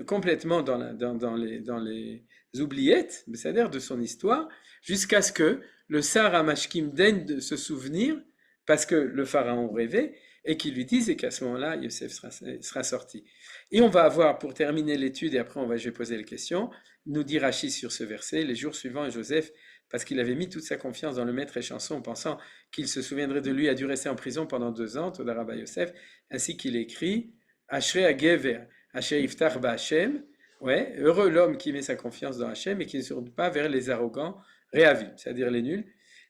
complètement dans les oubliettes, c'est-à-dire de son histoire, jusqu'à ce que le Sar HaMashkim daigne de se souvenir, parce que le pharaon rêvait, et qu'il lui dise, et qu'à ce moment-là, Yosef sera sorti. Et on va avoir, pour terminer l'étude, et après je vais poser les questions, nous dit Rashi sur ce verset, les jours suivants, Joseph, parce qu'il avait mis toute sa confiance dans le maître et chanson, pensant qu'il se souviendrait de lui, a dû rester en prison pendant 2 ans, Todarabah Yosef, ainsi qu'il écrit, Ashrei HaGever, Asher Yiftar Ba'Hashem, ouais, heureux l'homme qui met sa confiance dans Hachem et qui ne se tourne pas vers les arrogants, Réavim, c'est-à-dire les nuls,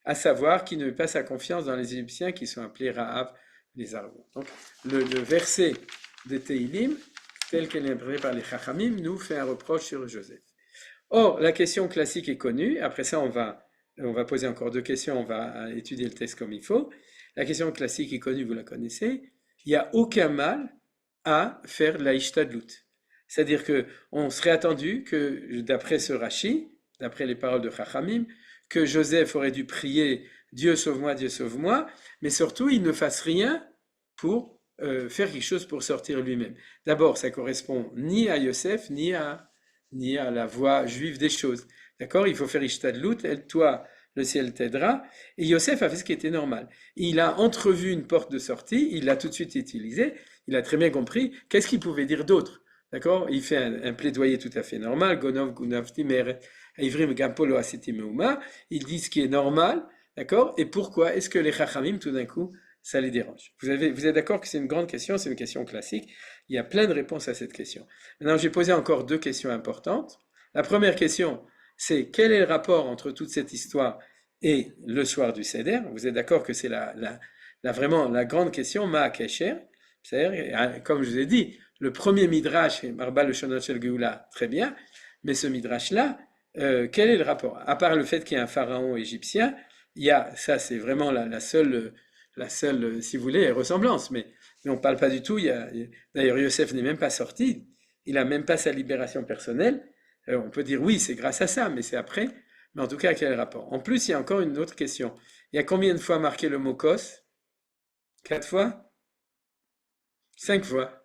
à savoir qui ne met pas sa confiance dans les Égyptiens qui sont appelés Ra'av, les arrogants. Donc, le verset de Teilim, tel qu'elle est imprimée par les Chachamim, nous fait un reproche sur Joseph. Or, la question classique est connue. Après ça, on va poser encore 2 questions, on va étudier le texte comme il faut. La question classique est connue, vous la connaissez. Il n'y a aucun mal à faire la Ishtadlut. C'est-à-dire qu'on serait attendu que, d'après ce Rashi, d'après les paroles de Chachamim, que Joseph aurait dû prier « Dieu sauve-moi », mais surtout, il ne fasse rien pour faire quelque chose pour sortir lui-même. D'abord, ça correspond ni à Yosef, ni à la voie juive des choses. D'accord? Il faut faire Ishtadlut, aide-toi, le ciel t'aidera. Et Yosef a fait ce qui était normal. Il a entrevu une porte de sortie, il l'a tout de suite utilisée, il a très bien compris qu'est-ce qu'il pouvait dire d'autre. D'accord? Il fait un plaidoyer tout à fait normal. Gonov, Gunavti, Mer, Ivrim, Gampolo, Asiti, Meuma. Il dit ce qui est normal. D'accord? Et pourquoi est-ce que les Chachamim, tout d'un coup, ça les dérange? Vous êtes d'accord que c'est une grande question, c'est une question classique. Il y a plein de réponses à cette question. Maintenant, j'ai posé encore 2 questions importantes. La première question, c'est quel est le rapport entre toute cette histoire et le soir du Seder? Vous êtes d'accord que c'est vraiment la grande question, Ma'a Kesher? C'est-à-dire, comme je vous ai dit, le premier midrash, Marba le Shonot Shel Geoula, très bien, mais ce midrash-là, quel est le rapport? À part le fait qu'il y a un pharaon égyptien, ça c'est vraiment la seule, si vous voulez, ressemblance, mais on ne parle pas du tout, d'ailleurs Yosef n'est même pas sorti, il n'a même pas sa libération personnelle, on peut dire oui, c'est grâce à ça, mais c'est après, mais en tout cas, quel rapport? En plus, il y a encore une autre question, il y a combien de fois marqué le mot kos? 4 fois? 5 fois.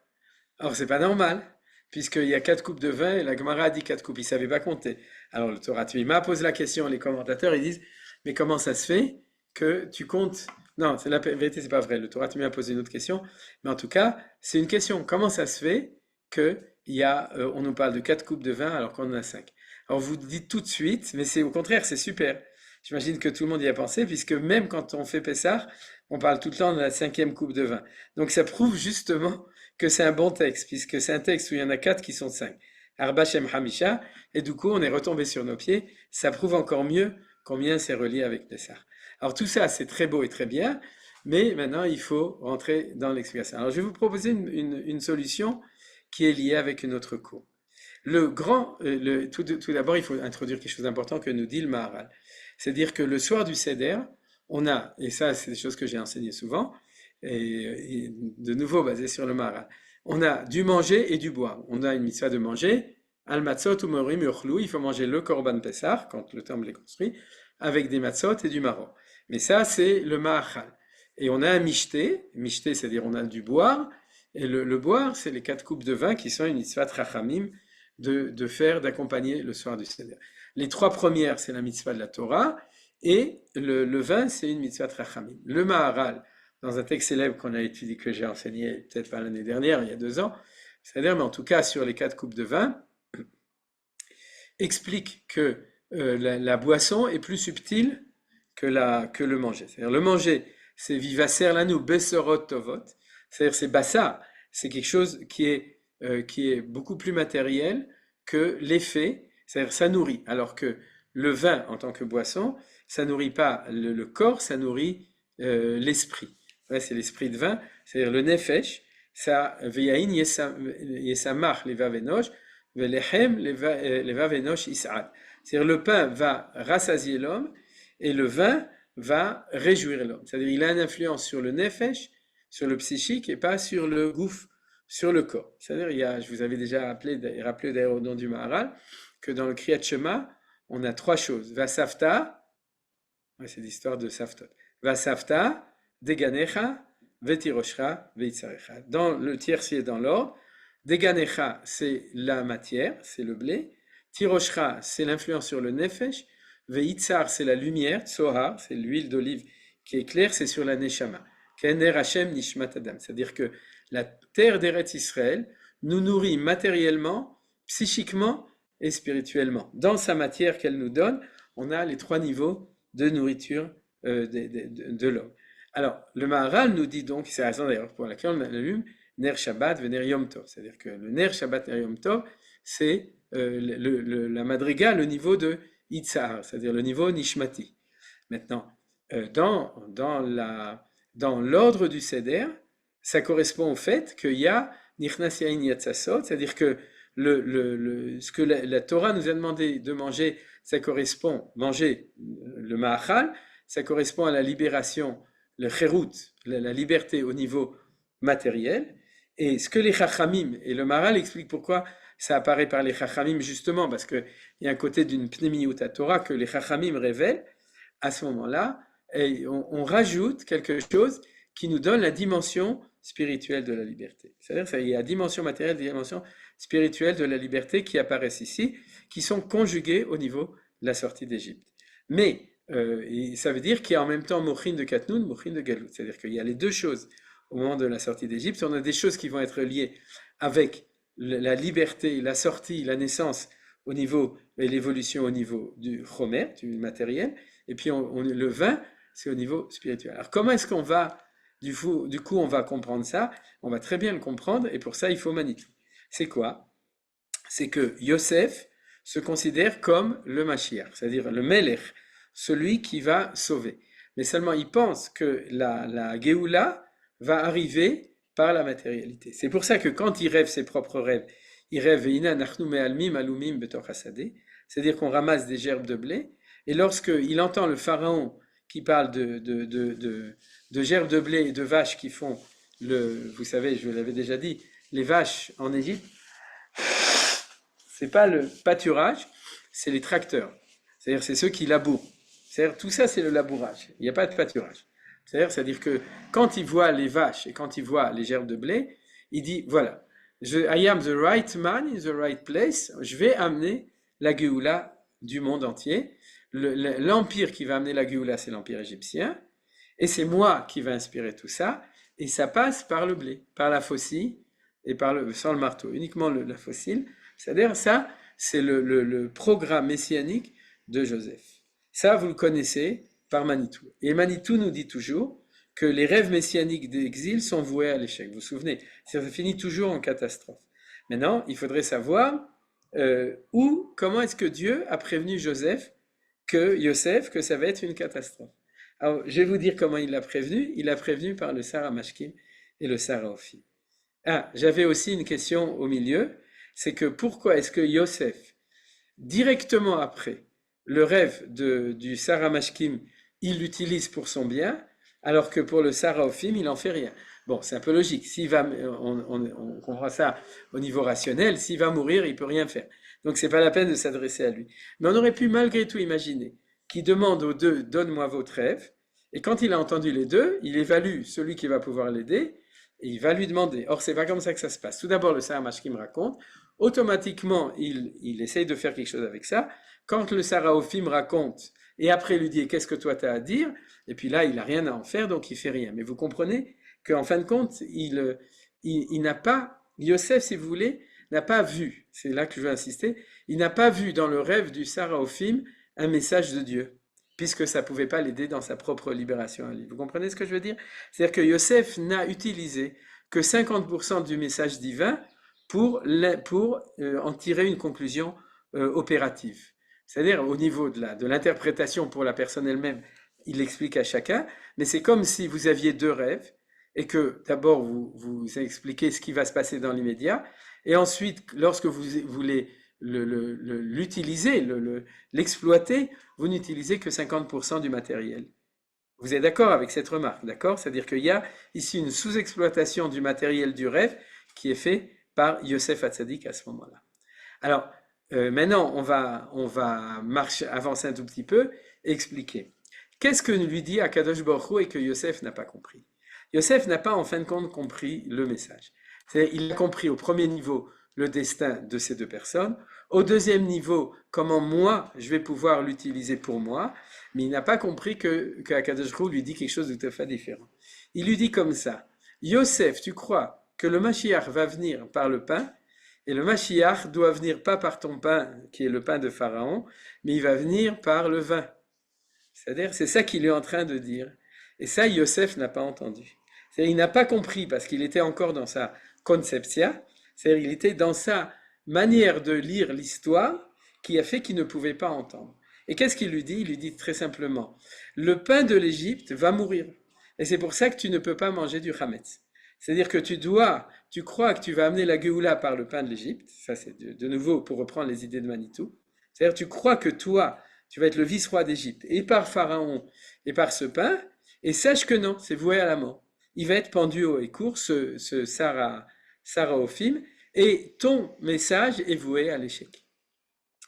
Alors, c'est pas normal, puisqu'il y a 4 coupes de vin et la Gemara a dit 4 coupes, il ne savait pas compter. Alors, le Torah Tmima pose la question, les commentateurs, ils disent, mais comment ça se fait que tu comptes... Non, la vérité, c'est pas vrai, le Torah Tmima a posé une autre question, mais en tout cas, c'est une question. Comment ça se fait on nous parle de 4 coupes de vin alors qu'on en a 5? Alors, vous dites tout de suite, mais c'est au contraire, c'est super. J'imagine que tout le monde y a pensé, puisque même quand on fait Pessah, on parle tout le temps de la 5e coupe de vin. Donc, ça prouve justement que c'est un bon texte, puisque c'est un texte où il y en a 4 qui sont 5. Arba Shem Hamisha, et du coup on est retombé sur nos pieds, ça prouve encore mieux combien c'est relié avec Pessah. Alors tout ça c'est très beau et très bien, mais maintenant il faut rentrer dans l'explication. Alors je vais vous proposer une solution qui est liée avec une autre cour. Tout d'abord, il faut introduire quelque chose d'important que nous dit le Maharal. C'est-à-dire que le soir du Seder, on a, et ça c'est des choses que j'ai enseignées souvent, et de nouveau basé sur le Maharal, on a du manger et du boire. On a une mitzvah de manger, al matzot ou morim yochlou, il faut manger le korban Pessah, quand le temple est construit, avec des matzot et du maror. Mais ça, c'est le Maharal. Et on a un mishté, c'est-à-dire on a du boire, et le boire, c'est les 4 coupes de vin qui sont une mitzvah trachamim de faire, d'accompagner le soir du Seder. Les 3 premières, c'est la mitzvah de la Torah, et le vin, c'est une mitzvah trachamim. Le Maharal, dans un texte célèbre qu'on a étudié, que j'ai enseigné peut-être pas l'année dernière, il y a 2 ans, c'est-à-dire, mais en tout cas sur les 4 coupes de vin, explique que la boisson est plus subtile que le manger. C'est-à-dire le manger, c'est vivacer lanou besorot tovot, c'est-à-dire c'est bassa, c'est quelque chose qui est beaucoup plus matériel que l'effet, c'est-à-dire ça nourrit, alors que le vin en tant que boisson, ça nourrit pas le corps, ça nourrit l'esprit. Ouais, c'est l'esprit de vin, c'est-à-dire le nefesh, ça veyain yesamach levav enosh, velechem levav enosh is'ad. C'est-à-dire le pain va rassasier l'homme et le vin va réjouir l'homme. C'est-à-dire il a une influence sur le nefesh, sur le psychique et pas sur le gouffre, sur le corps. C'est-à-dire, je vous avais déjà rappelé d'ailleurs au nom du Maharal, que dans le Kriyat Shema, on a 3 choses. Vasafta, c'est l'histoire de Saftot. Vasafta, Deganecha, Vetiroshra, Veitzarecha. Dans le tiercier, dans l'ordre, Deganecha, c'est la matière, c'est le blé. Tiroshra, c'est l'influence sur le nefesh. Veitzar, c'est la lumière. Tsohar, c'est l'huile d'olive qui est claire, c'est sur la neshama. Kener Hashem Nishmat Adam. C'est-à-dire que la terre d'Eretz Israël nous nourrit matériellement, psychiquement et spirituellement. Dans sa matière qu'elle nous donne, on a les 3 niveaux de nourriture de l'homme. Alors, le Maharal nous dit donc, c'est la raison d'ailleurs pour laquelle on allume Ner Shabbat Vener Yom Tov. C'est-à-dire que le Ner Shabbat Ner Yom Tov, c'est la madriga, le niveau de Itzahar, c'est-à-dire le niveau Nishmati. Maintenant, dans l'ordre du Seder, ça correspond au fait qu'il y a Nichnas Yain Yatzasot, c'est-à-dire que ce que la Torah nous a demandé de manger, ça correspond, manger le Ma'achal, ça correspond à la libération, le Cherut, la liberté au niveau matériel, et ce que les Chachamim, et le Maharal explique pourquoi ça apparaît par les Chachamim justement, parce qu'il y a un côté d'une Pnimiyut à Torah que les Chachamim révèlent, à ce moment-là, et on rajoute quelque chose qui nous donne la dimension spirituelle de la liberté. C'est-à-dire qu'il y a la dimension matérielle et la dimension spirituelle de la liberté qui apparaissent ici, qui sont conjuguées au niveau de la sortie d'Égypte. Mais ça veut dire qu'il y a en même temps Mochin de Katnoun, Mochin de Galout. C'est-à-dire qu'il y a les 2 choses au moment de la sortie d'Égypte. On a des choses qui vont être liées avec la liberté, la sortie, la naissance au niveau, et l'évolution au niveau du chomer, du matériel, et puis le vin, c'est au niveau spirituel. Alors comment est-ce qu'on va, du coup on va comprendre ça? On va très bien le comprendre, et pour ça il faut Manitou. C'est quoi? C'est que Yosef se considère comme le Mashiach, c'est-à-dire le Melech, celui qui va sauver. Mais seulement il pense que la Géoula va arriver par la matérialité. C'est pour ça que quand il rêve ses propres rêves, il rêve Veina nachnu me'almim alumim betor hasadeh, c'est-à-dire qu'on ramasse des gerbes de blé, et lorsqu'il entend le pharaon qui parle de gerbes de blé et de vaches qui font vous savez, je l'avais déjà dit, les vaches en Égypte, c'est pas le pâturage, c'est les tracteurs. C'est-à-dire, c'est ceux qui labourent. C'est-à-dire, tout ça, c'est le labourage. Il n'y a pas de pâturage. C'est-à-dire que quand il voit les vaches et quand il voit les gerbes de blé, il dit, voilà, I am the right man in the right place, je vais amener la Géoula du monde entier. L'empire qui va amener la Géoula, c'est l'empire égyptien, et c'est moi qui va inspirer tout ça, et ça passe par le blé, par la faucille, et sans le marteau, uniquement la faucille. C'est-à-dire, ça, c'est le programme messianique de Joseph. Ça, vous le connaissez par Manitou. Et Manitou nous dit toujours que les rêves messianiques d'exil sont voués à l'échec. Vous vous souvenez, ça finit toujours en catastrophe. Maintenant, il faudrait savoir comment est-ce que Dieu a prévenu Yosef que ça va être une catastrophe. Alors, je vais vous dire comment il l'a prévenu. Il l'a prévenu par le Sarah Mashkim et le Sarah Ophir. Ah, j'avais aussi une question au milieu. c'est que pourquoi est-ce que Yosef, directement après le rêve du Sarah Mashkim, il l'utilise pour son bien, alors que pour le Sarah Ophim, il n'en fait rien. Bon, c'est un peu logique. S'il va, on comprend ça au niveau rationnel, s'il va mourir, il peut rien faire. Donc c'est pas la peine de s'adresser à lui. Mais on aurait pu malgré tout imaginer qu'il demande aux deux, donne-moi votre rêve, et quand il a entendu les deux, il évalue celui qui va pouvoir l'aider, et il va lui demander. Or, c'est pas comme ça que ça se passe. Tout d'abord, le Sarah Mashkim raconte, automatiquement, il essaye de faire quelque chose avec ça. Quand le Sarah Ophim raconte, et après lui dit, qu'est-ce que toi tu as à dire? Et puis là, il n'a rien à en faire, donc il fait rien. Mais vous comprenez qu'en fin de compte, il n'a pas, Yosef, si vous voulez, n'a pas vu, c'est là que je veux insister, il n'a pas vu dans le rêve du Sarah Ophim un message de Dieu, puisque ça ne pouvait pas l'aider dans sa propre libération à lui. Vous comprenez ce que je veux dire? C'est-à-dire que Yosef n'a utilisé que 50% du message divin pour en tirer une conclusion opérative. C'est-à-dire au niveau de l'interprétation pour la personne elle-même, il explique à chacun, mais c'est comme si vous aviez deux rêves, et que d'abord vous expliquez ce qui va se passer dans l'immédiat, et ensuite, lorsque vous voulez l'utiliser, l'exploiter, vous n'utilisez que 50% du matériel. Vous êtes d'accord avec cette remarque, d'accord? C'est-à-dire qu'il y a ici une sous-exploitation du matériel du rêve qui est fait par Yosef Hatzadik à ce moment-là. Alors, maintenant, on va avancer un tout petit peu et expliquer. Qu'est-ce que lui dit Akadosh Baruch Hu et que Yosef n'a pas compris? Yosef n'a pas en fin de compte compris le message. Il a compris au premier niveau le destin de ces deux personnes, au deuxième niveau comment moi je vais pouvoir l'utiliser pour moi, mais il n'a pas compris que Akadosh Baruch Hu lui dit quelque chose de tout à fait différent. Il lui dit comme ça, Yosef, tu crois que le Mashiach va venir par le pain, et le Mashiach doit venir pas par ton pain, qui est le pain de Pharaon, mais il va venir par le vin. C'est-à-dire, c'est ça qu'il est en train de dire. Et ça, Yosef n'a pas entendu. C'est-à-dire, il n'a pas compris parce qu'il était encore dans sa conceptia, c'est-à-dire, il était dans sa manière de lire l'histoire qui a fait qu'il ne pouvait pas entendre. Et qu'est-ce qu'il lui dit? Il lui dit très simplement, le pain de l'Égypte va mourir. Et c'est pour ça que tu ne peux pas manger du chametz. C'est-à-dire que tu crois que tu vas amener la Géoula par le pain de l'Égypte, ça c'est de nouveau pour reprendre les idées de Manitou, c'est-à-dire tu crois que toi, tu vas être le vice-roi d'Égypte, et par Pharaon, et par ce pain, et sache que non, c'est voué à la mort. Il va être pendu haut et court, ce Sarah Ophim, et ton message est voué à l'échec.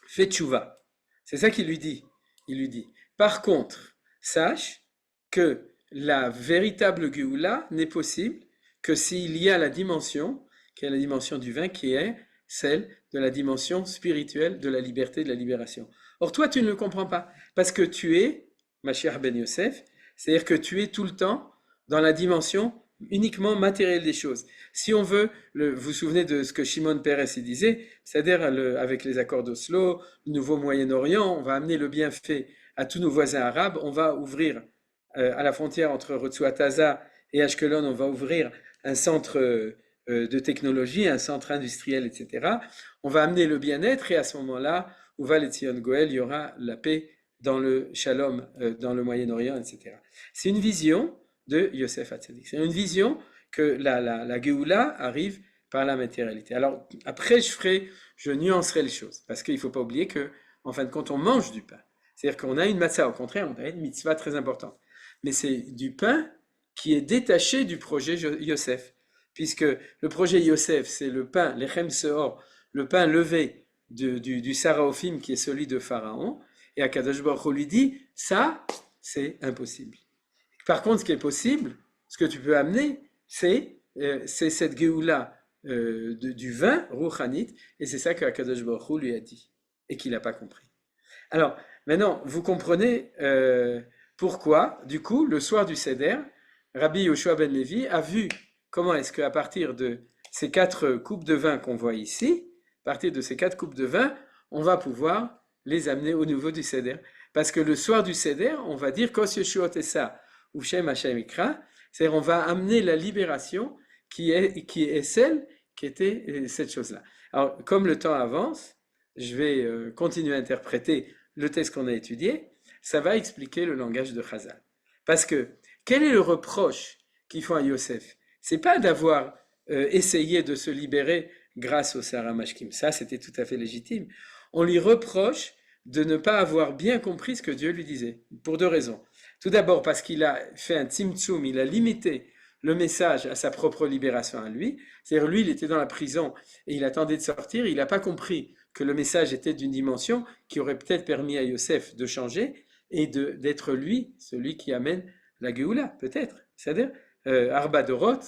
Fais tchouva. C'est ça qu'il lui dit. Il lui dit, par contre, sache que la véritable Géoula n'est possible que s'il y a la dimension, qui est la dimension du vin, qui est celle de la dimension spirituelle de la liberté, de la libération. Or, toi, tu ne le comprends pas, parce que tu es, Mashiach ben Yosef, c'est-à-dire que tu es tout le temps dans la dimension uniquement matérielle des choses. Si on veut, vous vous souvenez de ce que Shimon Peres il disait, c'est-à-dire avec les accords d'Oslo, le nouveau Moyen-Orient, on va amener le bienfait à tous nos voisins arabes, on va ouvrir à la frontière entre Retsouat-Aza et Ashkelon, on va ouvrir un centre de technologie, un centre industriel, etc. On va amener le bien-être et à ce moment-là, Uva Letzion Goel, il y aura la paix dans le shalom, dans le Moyen-Orient, etc. C'est une vision de Yosef Hatzadik. C'est une vision que la Géoula arrive par la matérialité. Alors après, je nuancerai les choses, parce qu'il ne faut pas oublier que, en fin de compte, on mange du pain. C'est-à-dire qu'on a une matzah, au contraire, on a une mitzvah très importante. Mais c'est du pain qui est détaché du projet Yosef, puisque le projet Yosef, c'est le pain, l'Echem Seor, le pain levé du Sarah Ophim, qui est celui de Pharaon, et Akadosh Baruch Hu lui dit, ça, c'est impossible. Par contre, ce qui est possible, ce que tu peux amener, c'est cette Géoula du vin, Rouchanit, et c'est ça que Akadosh Baruch Hu lui a dit, et qu'il n'a pas compris. Alors, maintenant, vous comprenez pourquoi, du coup, le soir du Seder, Rabbi Yoshua ben Levi a vu comment est-ce qu'à partir de ces 4 coupes de vin qu'on voit ici, à partir de ces 4 coupes de vin, on va pouvoir les amener au niveau du Seder. Parce que le soir du Seder, on va dire Kos Yeshuot Essa ou Shem Hashem Ikra, c'est-à-dire on va amener la libération qui est celle qui était cette chose-là. Alors, comme le temps avance, je vais continuer à interpréter le texte qu'on a étudié, ça va expliquer le langage de Chazal. Parce que, quel est le reproche qu'ils font à Yosef? C'est pas d'avoir essayé de se libérer grâce au Sarah Mashkim. Ça, c'était tout à fait légitime. On lui reproche de ne pas avoir bien compris ce que Dieu lui disait, pour deux raisons. Tout d'abord parce qu'il a fait un tzimtzum, il a limité le message à sa propre libération à lui. C'est-à-dire, lui, il était dans la prison et il attendait de sortir, il n'a pas compris que le message était d'une dimension qui aurait peut-être permis à Yosef de changer et d'être lui, celui qui amène la Géoula, peut-être. C'est-à-dire, Arba Dorot,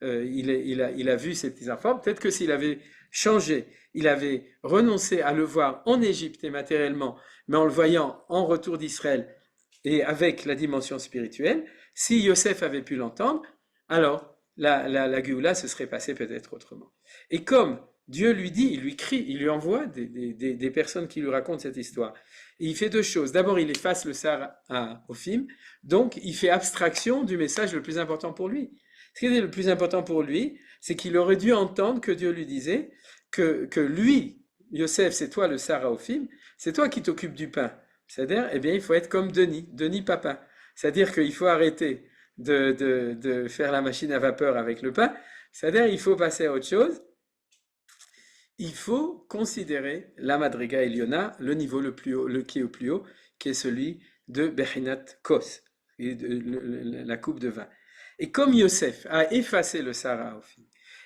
il a vu ces petits enfants. Peut-être que s'il avait changé, il avait renoncé à le voir en Égypte et matériellement, mais en le voyant en retour d'Israël et avec la dimension spirituelle, si Yosef avait pu l'entendre, alors la Géoula se serait passée peut-être autrement. Et comme Dieu lui dit, il lui crie, il lui envoie des personnes qui lui racontent cette histoire. Et il fait deux choses. D'abord, il efface le Sar au film, donc il fait abstraction du message le plus important pour lui. Ce qui est le plus important pour lui, c'est qu'il aurait dû entendre que Dieu lui disait que lui, Yosef, c'est toi le Sar au film, c'est toi qui t'occupes du pain. C'est-à-dire, eh bien, il faut être comme Denis Papin. C'est-à-dire qu'il faut arrêter de faire la machine à vapeur avec le pain. C'est-à-dire, il faut passer à autre chose. Il faut considérer la Madriga Eliona, le niveau le plus haut, qui est au plus haut, qui est celui de Bechinat Kos, la coupe de vin. Et comme Yosef a effacé le Sarah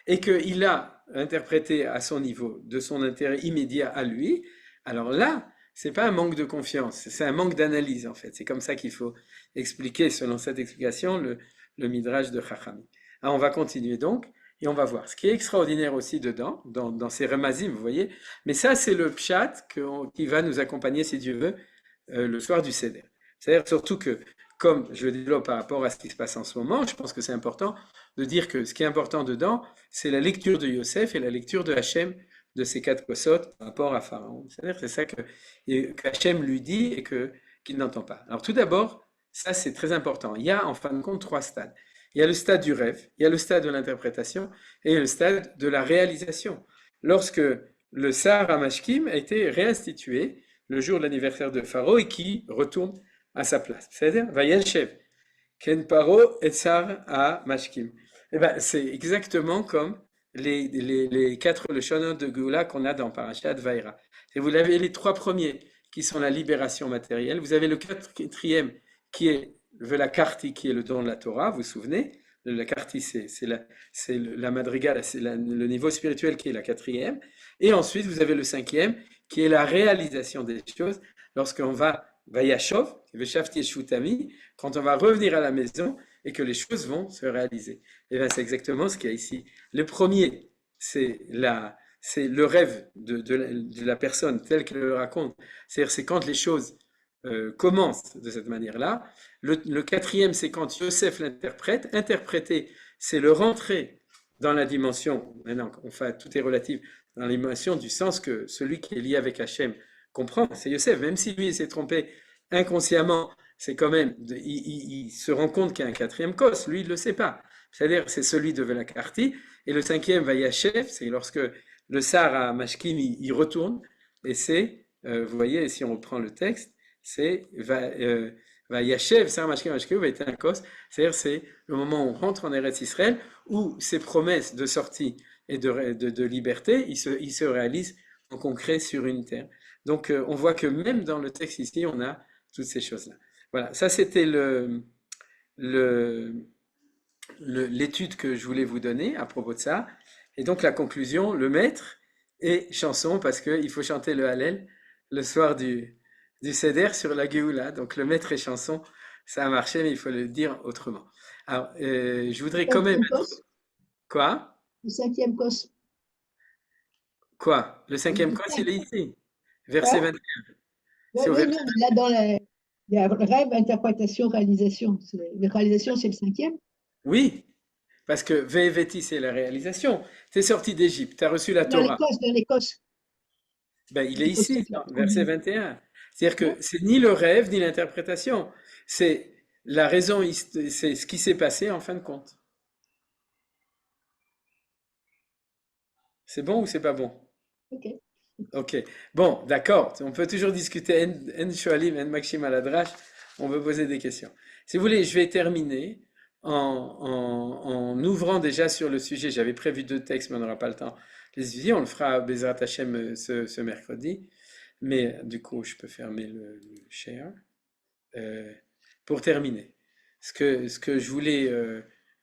et qu'il a interprété à son niveau, de son intérêt immédiat à lui, alors là, c'est pas un manque de confiance, c'est un manque d'analyse en fait. C'est comme ça qu'il faut expliquer, selon cette explication, le Midrash de Chacham. Alors on va continuer donc. Et on va voir. Ce qui est extraordinaire aussi dedans, dans ces remazim, vous voyez, mais ça c'est le pshat qui va nous accompagner, si Dieu veut, le soir du Seder. C'est-à-dire surtout que, comme je le développe par rapport à ce qui se passe en ce moment, je pense que c'est important de dire que ce qui est important dedans, c'est la lecture de Yosef et la lecture de Hachem de ces quatre kosot par rapport à Pharaon. C'est-à-dire que c'est ça qu'Hachem lui dit et qu'il n'entend pas. Alors tout d'abord, ça c'est très important. Il y a en fin de compte trois stades. Il y a le stade du rêve, il y a le stade de l'interprétation et le stade de la réalisation. Lorsque le Sar Mashkim a été réinstitué le jour de l'anniversaire de Pharaon et qui retourne à sa place. C'est-à-dire, Vayelshev, Ken Paro et Sar Mashkim. Eh ben, c'est exactement comme les quatre leshonot de Géoula qu'on a dans Parashat Vaïra. Et vous avez les trois premiers qui sont la libération matérielle. Vous avez le quatrième qui est Velakarti, qui est le don de la Torah, vous vous souvenez? La Karti, c'est la madrigal, c'est le niveau spirituel qui est la quatrième. Et ensuite, vous avez le cinquième, qui est la réalisation des choses. Lorsqu'on va Vayashov, Veshavti Shutami, quand on va revenir à la maison et que les choses vont se réaliser. Et bien, c'est exactement ce qu'il y a ici. Le premier, c'est le rêve de la personne tel qu'elle le raconte. C'est-à-dire, c'est quand les choses commence de cette manière-là. Le quatrième, c'est quand Yosef l'interprète. Interpréter, c'est le rentrer dans la dimension, maintenant, enfin, tout est relatif, dans la dimension du sens que celui qui est lié avec Hachem comprend. C'est Yosef, même si lui, il s'est trompé inconsciemment, c'est quand même, il se rend compte qu'il y a un quatrième cos, lui, il ne le sait pas. C'est-à-dire, c'est celui de Velakarti. Et le cinquième, Vayashev, c'est lorsque le Sar à Mashkim, il retourne, et c'est, vous voyez, si on reprend le texte, c'est Vayashev, Sar Mashkim va être un cos, c'est-à-dire c'est le moment où on rentre en Eretz Israël, où ces promesses de sortie et de liberté, ils se réalisent en concret sur une terre. Donc on voit que même dans le texte ici, on a toutes ces choses-là. Voilà, ça c'était l'étude que je voulais vous donner à propos de ça. Et donc la conclusion, le maître et chanson, parce qu'il faut chanter le Hallel le soir du Seder sur la Géoula. Donc le maître et chanson, ça a marché, mais il faut le dire autrement. Alors, je voudrais quand même... Quoi? Le cinquième cos. Quoi? Le cinquième cos, il est ici. Verset 21. Oui, non, là, dans il y a rêve, interprétation, réalisation. La réalisation, c'est le cinquième? Oui, parce que Ve'eveti, c'est la réalisation. Tu es sorti d'Égypte, tu as reçu la Torah. Dans l'Écosse. Ben, il est ici, verset 21. C'est-à-dire que c'est ni le rêve, ni l'interprétation. C'est la raison, c'est ce qui s'est passé en fin de compte. C'est bon ou c'est pas bon? Ok. Ok. Bon, d'accord. On peut toujours discuter en shoalim, en makshim aladrash. On peut poser des questions. Si vous voulez, je vais terminer en ouvrant déjà sur le sujet. J'avais prévu 2 textes, mais on n'aura pas le temps. Les étudier, on le fera à Bezrat Hashem ce mercredi. Mais du coup, je peux fermer le share. Euh, pour terminer, ce que je voulais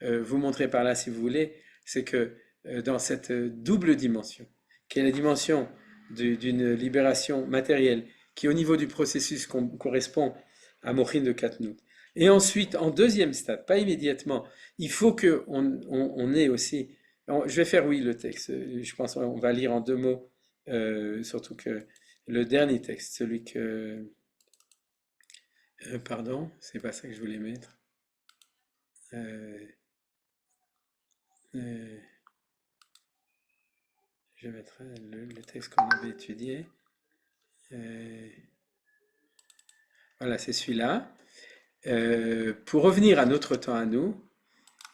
vous montrer par là, si vous voulez, c'est que dans cette double dimension, qui est la dimension d'une libération matérielle, qui au niveau du processus correspond à Mochin de Katnout, et ensuite, en deuxième stade, pas immédiatement, il faut qu'on ait aussi, je vais faire oui le texte, je pense qu'on va lire en 2 mots, surtout que le dernier texte, celui que... pardon, c'est pas ça que je voulais mettre. Euh, euh, je mettrai le texte qu'on avait étudié. Euh, voilà, c'est celui-là. Pour revenir à notre temps à nous,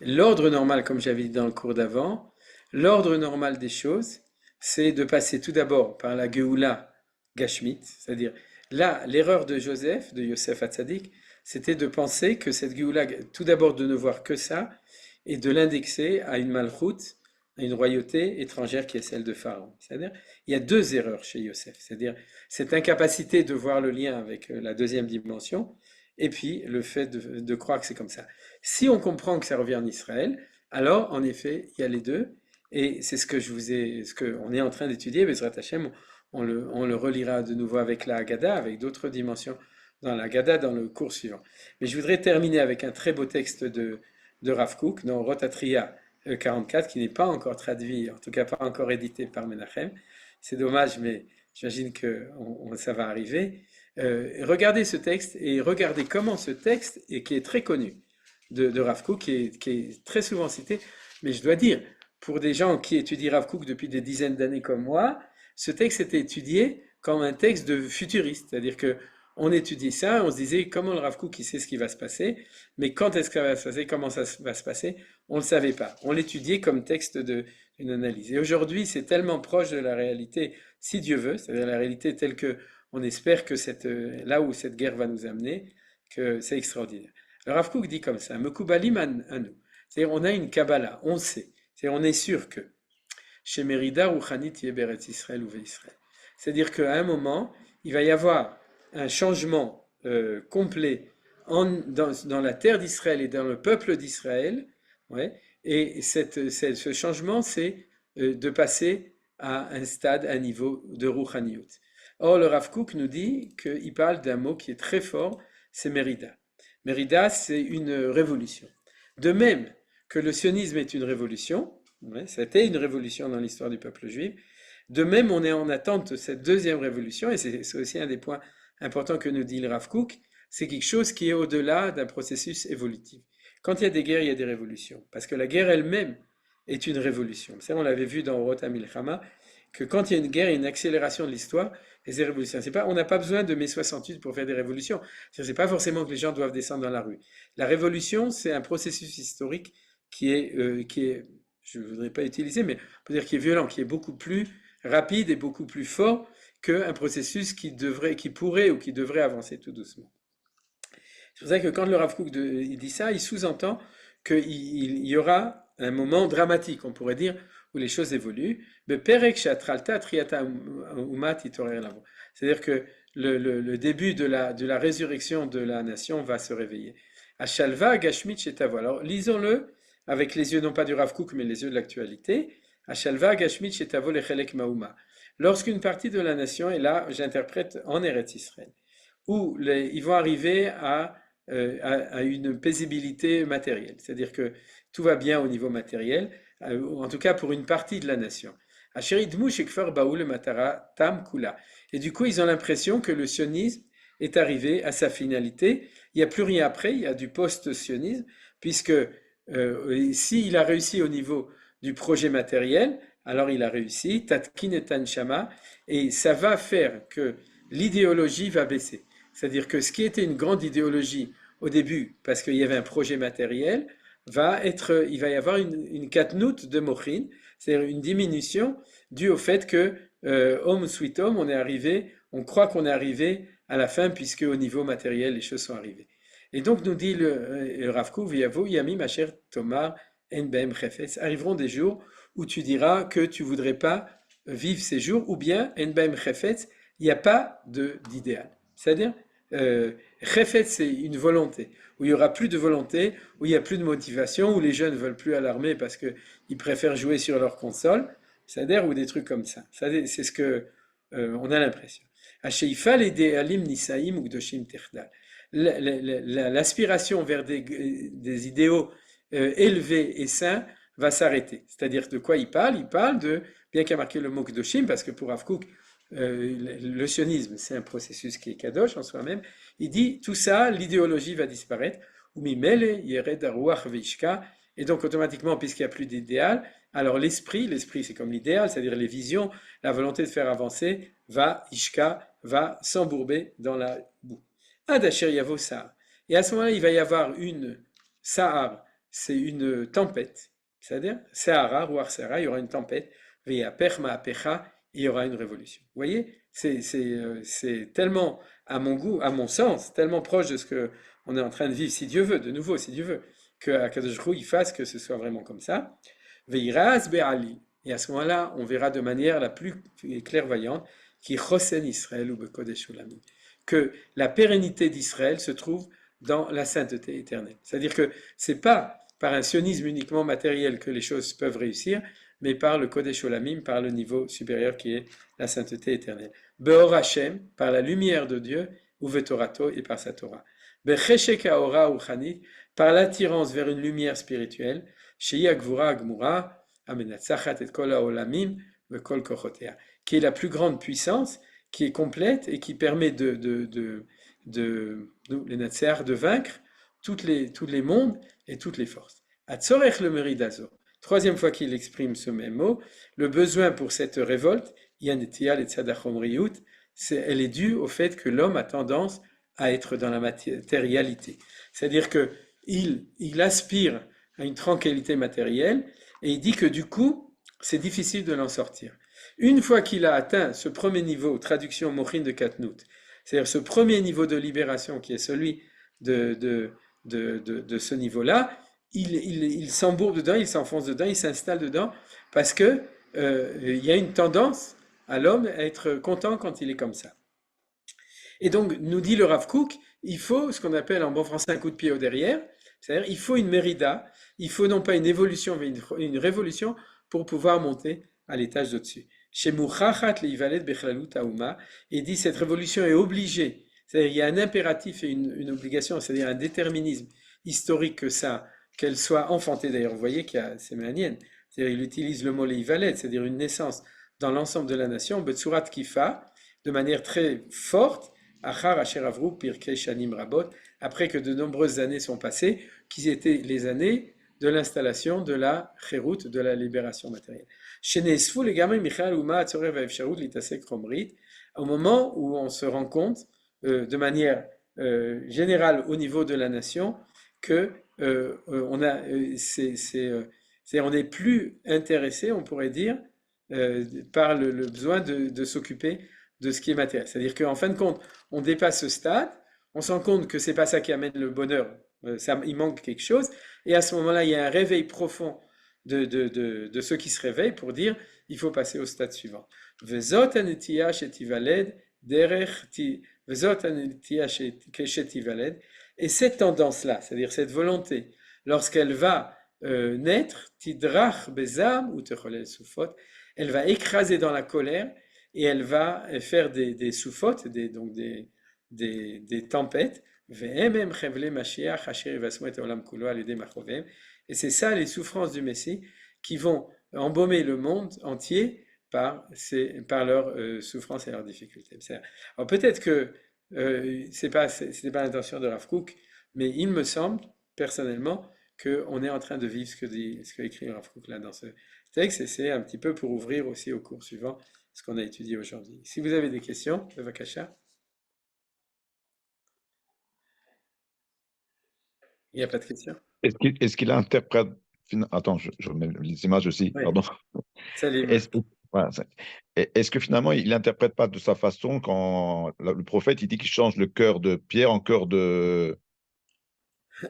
l'ordre normal, comme j'avais dit dans le cours d'avant, l'ordre normal des choses, c'est de passer tout d'abord par la Geoula Gashmit, c'est-à-dire là, l'erreur de Joseph, de Yosef Hatzadik, c'était de penser que cette Geoula, tout d'abord de ne voir que ça, et de l'indexer à une malchoute, à une royauté étrangère qui est celle de Pharaon. C'est-à-dire, il y a 2 erreurs chez Yosef, c'est-à-dire cette incapacité de voir le lien avec la deuxième dimension, et puis le fait de croire que c'est comme ça. Si on comprend que ça revient en Israël, alors en effet, il y a les deux, et c'est ce qu'on est en train d'étudier, Bezrat Hashem, on le relira de nouveau avec la Haggadah, avec d'autres dimensions dans la Haggadah, dans le cours suivant. Mais je voudrais terminer avec un très beau texte de Rav Kook, dans Rotatria 44, qui n'est pas encore traduit, en tout cas pas encore édité par Menachem. C'est dommage, mais j'imagine que ça va arriver. Regardez ce texte et regardez comment ce texte, et qui est très connu, de Rav Kook, qui est très souvent cité, mais je dois dire, pour des gens qui étudient Rav Kook depuis des dizaines d'années comme moi, ce texte était étudié comme un texte de futuriste, c'est-à-dire que on étudiait ça, on se disait comment le Rav Kook il sait ce qui va se passer, mais quand est-ce que ça va se passer, comment ça va se passer, on ne le savait pas. On l'étudiait comme texte d'une analyse. Et aujourd'hui, c'est tellement proche de la réalité, si Dieu veut, c'est-à-dire la réalité telle que on espère que là où cette guerre va nous amener, que c'est extraordinaire. Le Rav Kook dit comme ça, Mekubalim anu. C'est-à-dire on a une Kabbalah, on sait, c'est-à-dire on est sûr que chez Merida Rouchanit Yeberet Israël ou Israël. C'est-à-dire qu'à un moment, il va y avoir un changement complet dans la terre d'Israël et dans le peuple d'Israël, ouais, et ce changement, c'est de passer à un stade, un niveau de Rouchaniyut. Or, le Rav Kook nous dit qu'il parle d'un mot qui est très fort, c'est Merida. Merida, c'est une révolution. De même que le sionisme est une révolution, ouais, c'était une révolution dans l'histoire du peuple juif, de même on est en attente de cette deuxième révolution, et c'est aussi un des points importants que nous dit le Rav Kook, c'est quelque chose qui est au-delà d'un processus évolutif. Quand il y a des guerres, il y a des révolutions, parce que la guerre elle-même est une révolution. Ça, on l'avait vu dans Orot HaMilchama, que quand il y a une guerre, il y a une accélération de l'histoire, et des révolutions. On n'a pas besoin de mai 68 pour faire des révolutions. C'est pas forcément que les gens doivent descendre dans la rue. La révolution, c'est un processus historique qui est, je ne voudrais pas utiliser, mais on peut dire qui est violent, qui est beaucoup plus rapide et beaucoup plus fort qu'un processus qui pourrait ou qui devrait avancer tout doucement. C'est pour ça que quand le Rav Kook il dit ça, il sous-entend qu'il y aura un moment dramatique, on pourrait dire, où les choses évoluent. C'est-à-dire que le début de la résurrection de la nation va se réveiller. Ashalva Gashmit Shetavo. Alors lisons-le avec les yeux non pas du Rav Kook mais les yeux de l'actualité. Ashalva Gashmit Shetavo Lechelek Mauma. Lorsqu'une partie de la nation, et là j'interprète en Eretz Israël, où ils vont arriver à une paisibilité matérielle, c'est-à-dire que tout va bien au niveau matériel, en tout cas pour une partie de la nation. Et du coup, ils ont l'impression que le sionisme est arrivé à sa finalité. Il n'y a plus rien après, il y a du post-sionisme, puisque s'il a réussi au niveau du projet matériel, alors il a réussi, Tatkin et Tanshama, et ça va faire que l'idéologie va baisser. C'est-à-dire que ce qui était une grande idéologie au début, parce qu'il y avait un projet matériel, il va y avoir une katnout de mochin, c'est-à-dire une diminution due au fait que Home Sweet Home, on croit qu'on est arrivé à la fin, puisque au niveau matériel, les choses sont arrivées. Et donc nous dit le Rav Kook, V'yavo yamim asher tomar en behem chefetz. Arriveront des jours où tu diras que tu voudrais pas vivre ces jours, ou bien en behem chefetz, il n'y a pas d'idéal. C'est-à-dire, chefetz, c'est une volonté, où il n'y aura plus de volonté, où il n'y a plus de motivation, où les jeunes ne veulent plus à l'armée parce qu'ils préfèrent jouer sur leur console, c'est-à-dire, ou des trucs comme ça. C'est ce que on a l'impression. Asheifa l'idéalim nisaim ou gdoshim techdal. L'aspiration vers des idéaux élevés et sains va s'arrêter. C'est-à-dire de quoi il parle? Il parle de, bien qu'il y a marqué le mot Kedoshim, parce que pour Rav Kook, le sionisme, c'est un processus qui est kadosh en soi-même, il dit tout ça, l'idéologie va disparaître, et donc automatiquement, puisqu'il n'y a plus d'idéal, alors l'esprit c'est comme l'idéal, c'est-à-dire les visions, la volonté de faire avancer, va s'embourber dans la boue. Adasher Yavo Sahar. Et à ce moment-là, il va y avoir une Sahar, c'est une tempête, c'est-à-dire Sahara, Ruach Sahara, il y aura une tempête, Veya Perma Apecha, il y aura une révolution. Vous voyez, c'est tellement, à mon goût, à mon sens, tellement proche de ce qu'on est en train de vivre, si Dieu veut, de nouveau, si Dieu veut, que Akadosh Hu il fasse que ce soit vraiment comme ça. Veiraz Be'ali. Et à ce moment-là, on verra de manière la plus clairvoyante, qui Chosen Israël ou Bekodesh Ulamim, que la pérennité d'Israël se trouve dans la sainteté éternelle. C'est-à-dire que c'est pas par un sionisme uniquement matériel que les choses peuvent réussir, mais par le Kodesh Olamim, par le niveau supérieur qui est la sainteté éternelle. Be'or Hashem, par la lumière de Dieu, ou Vetorato, et par sa Torah. Be'cheshek haora uchanit, par l'attirance vers une lumière spirituelle, Sheya Gvura Agmura, Amenatzachat et Kol haolamim, Vekol kochotea, qui est la plus grande puissance, qui est complète et qui permet les Natséar de vaincre tous les mondes et toutes les forces. Atzorech le meridazo. Troisième fois qu'il exprime ce même mot, le besoin pour cette révolte, Yanetial et Tzadachom Riyut, elle est due au fait que l'homme a tendance à être dans la matérialité. C'est-à-dire qu'il aspire à une tranquillité matérielle et il dit que du coup, c'est difficile de l'en sortir. Une fois qu'il a atteint ce premier niveau, traduction Mochin de Katnout, c'est-à-dire ce premier niveau de libération qui est celui de ce niveau-là, il s'embourbe dedans, il s'enfonce dedans, il s'installe dedans, parce que il y a une tendance à l'homme à être content quand il est comme ça. Et donc, nous dit le Rav Kook, il faut ce qu'on appelle en bon français un coup de pied au derrière, c'est-à-dire il faut une mérida, il faut non pas une évolution, mais une révolution pour pouvoir monter à l'étage d'au-dessus. Chez Mouchachat Leivalet Bechlalut Aouma, il dit cette révolution est obligée, c'est-à-dire il y a un impératif et une obligation, c'est-à-dire un déterminisme historique que ça, qu'elle soit enfantée. D'ailleurs, vous voyez que c'est manienne, c'est-à-dire il utilise le mot Leivalet, c'est-à-dire une naissance dans l'ensemble de la nation, Betsurat Kifa, de manière très forte, Achar Asher Avru Pirkei Shanim Rabot, après que de nombreuses années sont passées, qui étaient les années de l'installation de la chérout, de la libération matérielle. Au moment où on se rend compte, de manière générale au niveau de la nation, que on n'est plus intéressé, on pourrait dire, par le besoin de s'occuper de ce qui est matériel. C'est-à-dire qu'en fin de compte, on dépasse ce stade, on se rend compte que c'est pas ça qui amène le bonheur, il manque quelque chose, et à ce moment-là, il y a un réveil profond de ceux qui se réveillent pour dire il faut passer au stade suivant. Et cette tendance-là, c'est-à-dire cette volonté, lorsqu'elle va naître, tidrach bezam ou techolel sufot, elle va écraser dans la colère et elle va faire des soufot, donc des tempêtes. Et c'est ça les souffrances du Messie qui vont embaumer le monde entier par leurs souffrances et leurs difficultés. Alors peut-être que ce n'est pas l'intention de Rav Kook, mais il me semble personnellement qu'on est en train de vivre ce que écrit Rav Kook là dans ce texte, et c'est un petit peu pour ouvrir aussi au cours suivant ce qu'on a étudié aujourd'hui. Si vous avez des questions, Bevakasha. Il n'y a pas de questions? Est-ce qu'il interprète... Attends, je remets les images aussi, Oui. pardon. Salut. Voilà, est-ce que finalement, il n'interprète pas de sa façon quand le prophète il dit qu'il change le cœur de pierre en cœur de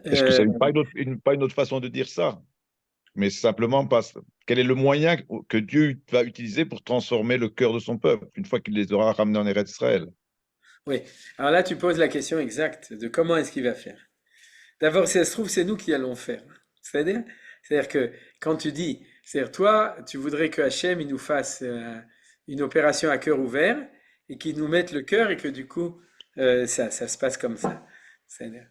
Est-ce que c'est Euh, pas une autre façon de dire ça? Mais simplement parce quel est le moyen que Dieu va utiliser pour transformer le cœur de son peuple une fois qu'il les aura ramenés en Eretz Israël? oui, alors là, tu poses la question exacte de comment est-ce qu'il va faire. D'abord, si ça se trouve, c'est nous qui allons faire. C'est-à-dire, c'est-à-dire que quand tu dis, c'est-à-dire toi, tu voudrais que Hachem il nous fasse une opération à cœur ouvert et qu'il nous mette le cœur et que du coup, ça se passe comme ça. C'est-à-dire,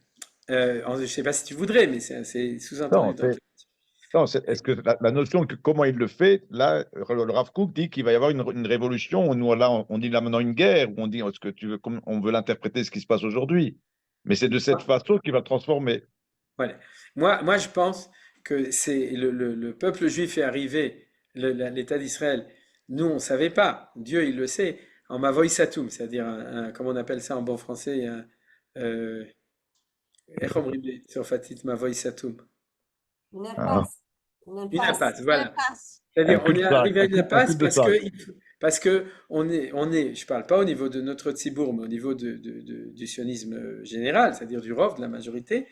je ne sais pas si tu voudrais, mais c'est sous-entendu Non, dans ton... non, est-ce que la notion que comment il le fait, là, le Rav Kook dit qu'il va y avoir une révolution, où nous, là, on dit là maintenant une guerre, où on dit, est-ce que tu veux, on veut l'interpréter ce qui se passe aujourd'hui. Mais c'est de cette façon qu'il va transformer. Voilà. Moi, je pense que c'est le peuple juif est arrivé, l'État d'Israël. Nous, on ne savait pas. Dieu, il le sait. En Mavoï Satoum, c'est-à-dire, comment on appelle ça en bon français, euh, איך אומרים בצרפתית מבוי סתום? Une Hein. impasse. Une Une impasse. impasse, Une voilà. impasse. Un C'est-à-dire, on est cul-de-sac, arrivé à une un impasse cul-de-sac. parce que je parle pas au niveau de notre tzibour, mais au niveau du sionisme général, c'est-à-dire du rov, de la majorité,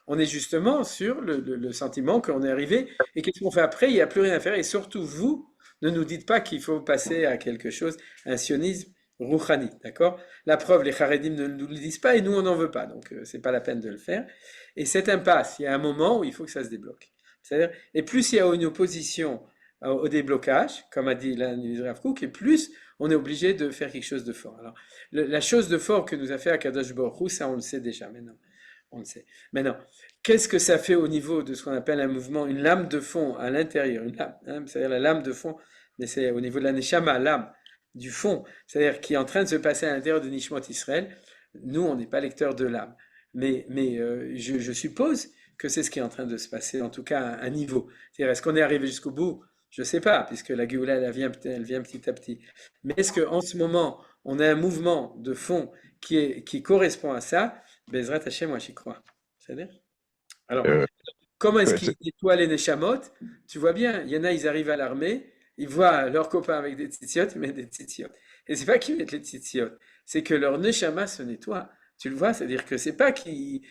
on est justement sur le sentiment qu'on est arrivé, et qu'est-ce qu'on fait après? Il n'y a plus rien à faire, et surtout vous, ne nous dites pas qu'il faut passer à quelque chose, un sionisme rouhani, d'accord? La preuve, les Haredim ne nous le disent pas, et nous, on n'en veut pas, donc c'est pas la peine de le faire. Et cette impasse, il y a un moment où il faut que ça se débloque. C'est-à-dire, et plus il y a une opposition au déblocage, comme a dit l'analyse Rav Kook, et plus on est obligé de faire quelque chose de fort. Alors, la chose de fort que nous a fait Akadosh Baruch Hu, ça on le sait déjà maintenant. On le sait. Maintenant, qu'est-ce que ça fait au niveau de ce qu'on appelle un mouvement, une lame de fond à l'intérieur, une lame, hein, c'est-à-dire la lame de fond, mais c'est au niveau de la neshama, l'âme du fond, c'est-à-dire qui est en train de se passer à l'intérieur de Nishmot Israël. Nous, on n'est pas lecteur de l'âme, mais je suppose que c'est ce qui est en train de se passer, en tout cas à un niveau. C'est-à-dire, est-ce qu'on est arrivé jusqu'au bout? Je ne sais pas, puisque la Géoula, elle vient petit à petit. Mais est-ce qu'en ce moment, on a un mouvement de fond qui correspond à ça? Bezrat Hashem, moi j'y crois. C'est-à-dire? Alors, Euh, comment est-ce ouais, qu'ils nettoient les Neshamot? Tu vois bien, il y en a, ils arrivent à l'armée, ils voient leurs copains avec des tzitziot, ils mettent des tzitziot. Et c'est pas qu'ils mettent les tzitziot, c'est que leur Neshama se nettoie. Tu le vois, c'est-à-dire que c'est pas qu'ils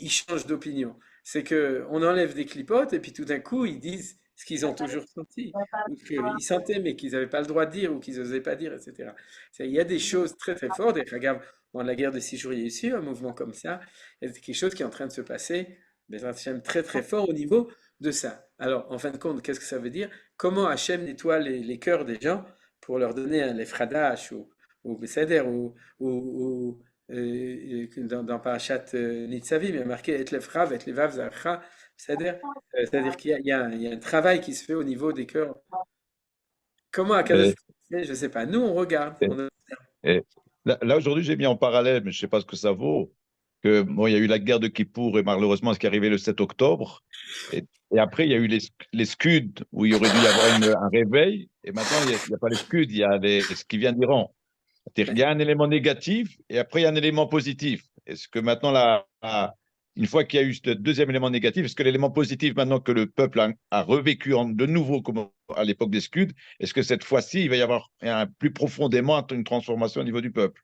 changent d'opinion, c'est que on enlève des clipotes et puis tout d'un coup ils disent ce qu'ils ont toujours senti, ou qu'ils sentaient mais qu'ils n'avaient pas le droit de dire ou qu'ils n'osaient pas dire, etc. Il y a des choses très très fortes. Et regarde, dans la guerre de 6 jours, il y a eu aussi un mouvement comme ça. Il y a quelque chose qui est en train de se passer. Bezrat Hashem, très très fort au niveau de ça. Alors, en fin de compte, qu'est-ce que ça veut dire? Comment Hachem nettoie les cœurs des gens pour leur donner un lefradash ou Besséder dans Parashat Nitzavim, il y a marqué et lefrav, et levav zarcha, Besséder. C'est-à-dire qu'il y a un travail qui se fait au niveau des cœurs. Comment Akadosh et- fait? Je ne sais pas. Nous, on regarde. et- et là, aujourd'hui, j'ai mis en parallèle, mais je ne sais pas ce que ça vaut, que bon, il y a eu la guerre de Kippour et malheureusement ce qui est arrivé le 7 octobre. Et après, il y a eu les Scuds où il y aurait dû y avoir un réveil. Et maintenant, il n'y a pas les Scuds, il y a ce qui vient d'Iran. C'est-à-dire qu'il y a un élément négatif et après, il y a un élément positif. Est-ce que maintenant, une fois qu'il y a eu ce deuxième élément négatif, est-ce que l'élément positif, maintenant que le peuple a revécu de nouveau comme à l'époque des Scuds, est-ce que cette fois-ci, il va y avoir plus profondément une transformation au niveau du peuple?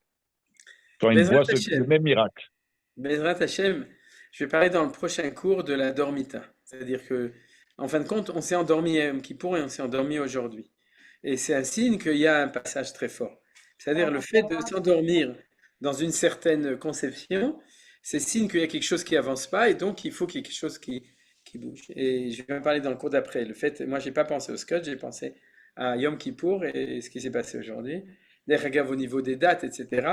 Quand il Bezrat voit le Hashem. même miracle. Bezrat Hashem, je vais parler dans le prochain cours de la dormita. C'est-à-dire que, en fin de compte, on s'est endormi à Yom Kippour et on s'est endormi aujourd'hui. Et c'est un signe qu'il y a un passage très fort. C'est-à-dire le fait de s'endormir dans une certaine conception, c'est signe qu'il y a quelque chose qui avance pas et donc il faut qu'il y ait quelque chose qui bouge. Et je vais en parler dans le cours d'après. Le fait, moi, j'ai pas pensé au Scott, j'ai pensé à Yom Kippour et ce qui s'est passé aujourd'hui. D'ailleurs, regarde au niveau des dates, etc.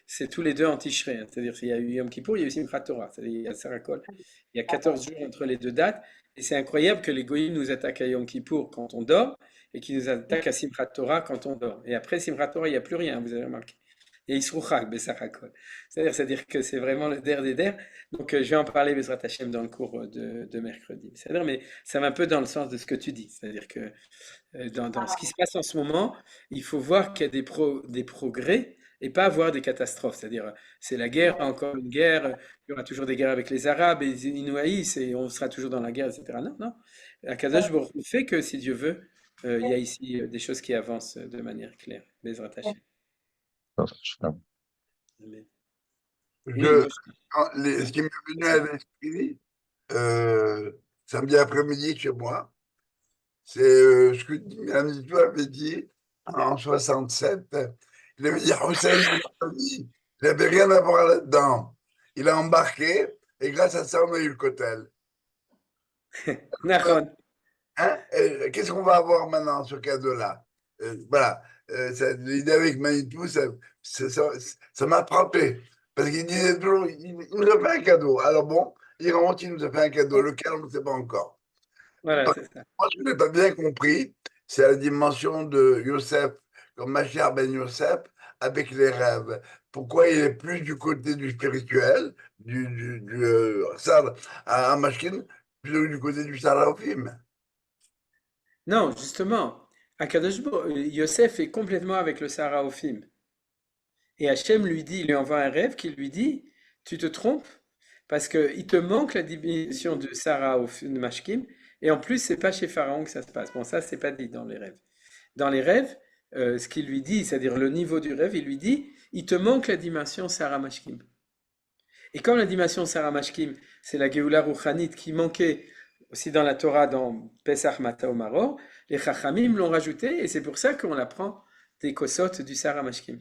C'est tous les deux en Tishrei, hein. C'est-à-dire qu'il y a eu Yom Kippour, il y a eu Simchat Torah, c'est-à-dire il y a Sarakol. Il y a 14 jours entre les deux dates, et c'est incroyable que les Goïms nous attaquent à Yom Kippour quand on dort, et qu'ils nous attaquent à Simchat Torah quand on dort. Et après Simchat Torah, il n'y a plus rien, vous avez remarqué. Et Isrouchak, Bessarakol. C'est-à-dire que c'est vraiment le der des der. Donc je vais en parler, Bezrat Hashem, dans le cours de mercredi. C'est-à-dire, mais ça va un peu dans le sens de ce que tu dis. C'est-à-dire que dans ce qui se passe en ce moment, il faut voir qu'il y a des progrès et pas avoir des catastrophes. C'est-à-dire, c'est la guerre, encore une guerre, il y aura toujours des guerres avec les Arabes et ils nous haïssent et on sera toujours dans la guerre, etc. Non, non. Akadosh Baruch Hu fait que, si Dieu veut, il y a ici des choses qui avancent de manière claire. Bezrat Hashem. Amen. Oui, Je, moi, ce qui m'est venu à l'esprit, euh, samedi après-midi chez moi. C'est ce que Mianito avait dit en 67. Il avait dit Hussein il n'avait rien à voir là-dedans. Il a embarqué et grâce à ça, on a eu le cotel. נכון. Hein? Qu'est-ce qu'on va avoir maintenant, ce cadeau-là? Voilà. L'idée avec Manitou, ça m'a frappé. Parce qu'il disait toujours, il nous a fait un cadeau. Alors bon, il rentre, il nous a fait un cadeau, lequel on ne sait pas encore. Voilà, Par c'est ça. Moi, ce que je n'ai pas bien compris, c'est la dimension de Yosef, comme Machar ben Yosef, avec les rêves. Pourquoi il est plus du côté du spirituel, du Sar à Mashkin, plutôt que du côté du Sarafim? Non, justement, Yosef est complètement avec le Saraophim. Et Hachem lui dit, il lui envoie un rêve qui lui dit, tu te trompes, parce qu'il te manque la dimension de Saraophim, de Mashkim, et en plus, c'est pas chez Pharaon que ça se passe. Bon, ça, c'est pas dit dans les rêves. Dans les rêves, ce qu'il lui dit, c'est-à-dire le niveau du rêve, il lui dit, il te manque la dimension Sarah Mashkim. Et comme la dimension Sarah Mashkim, c'est la Géoula Rouchanit qui manquait aussi dans la Torah, dans Pesach Mata Maror, les Chachamim l'ont rajouté, et c'est pour ça qu'on apprend des kosot du Sarah Mashkim.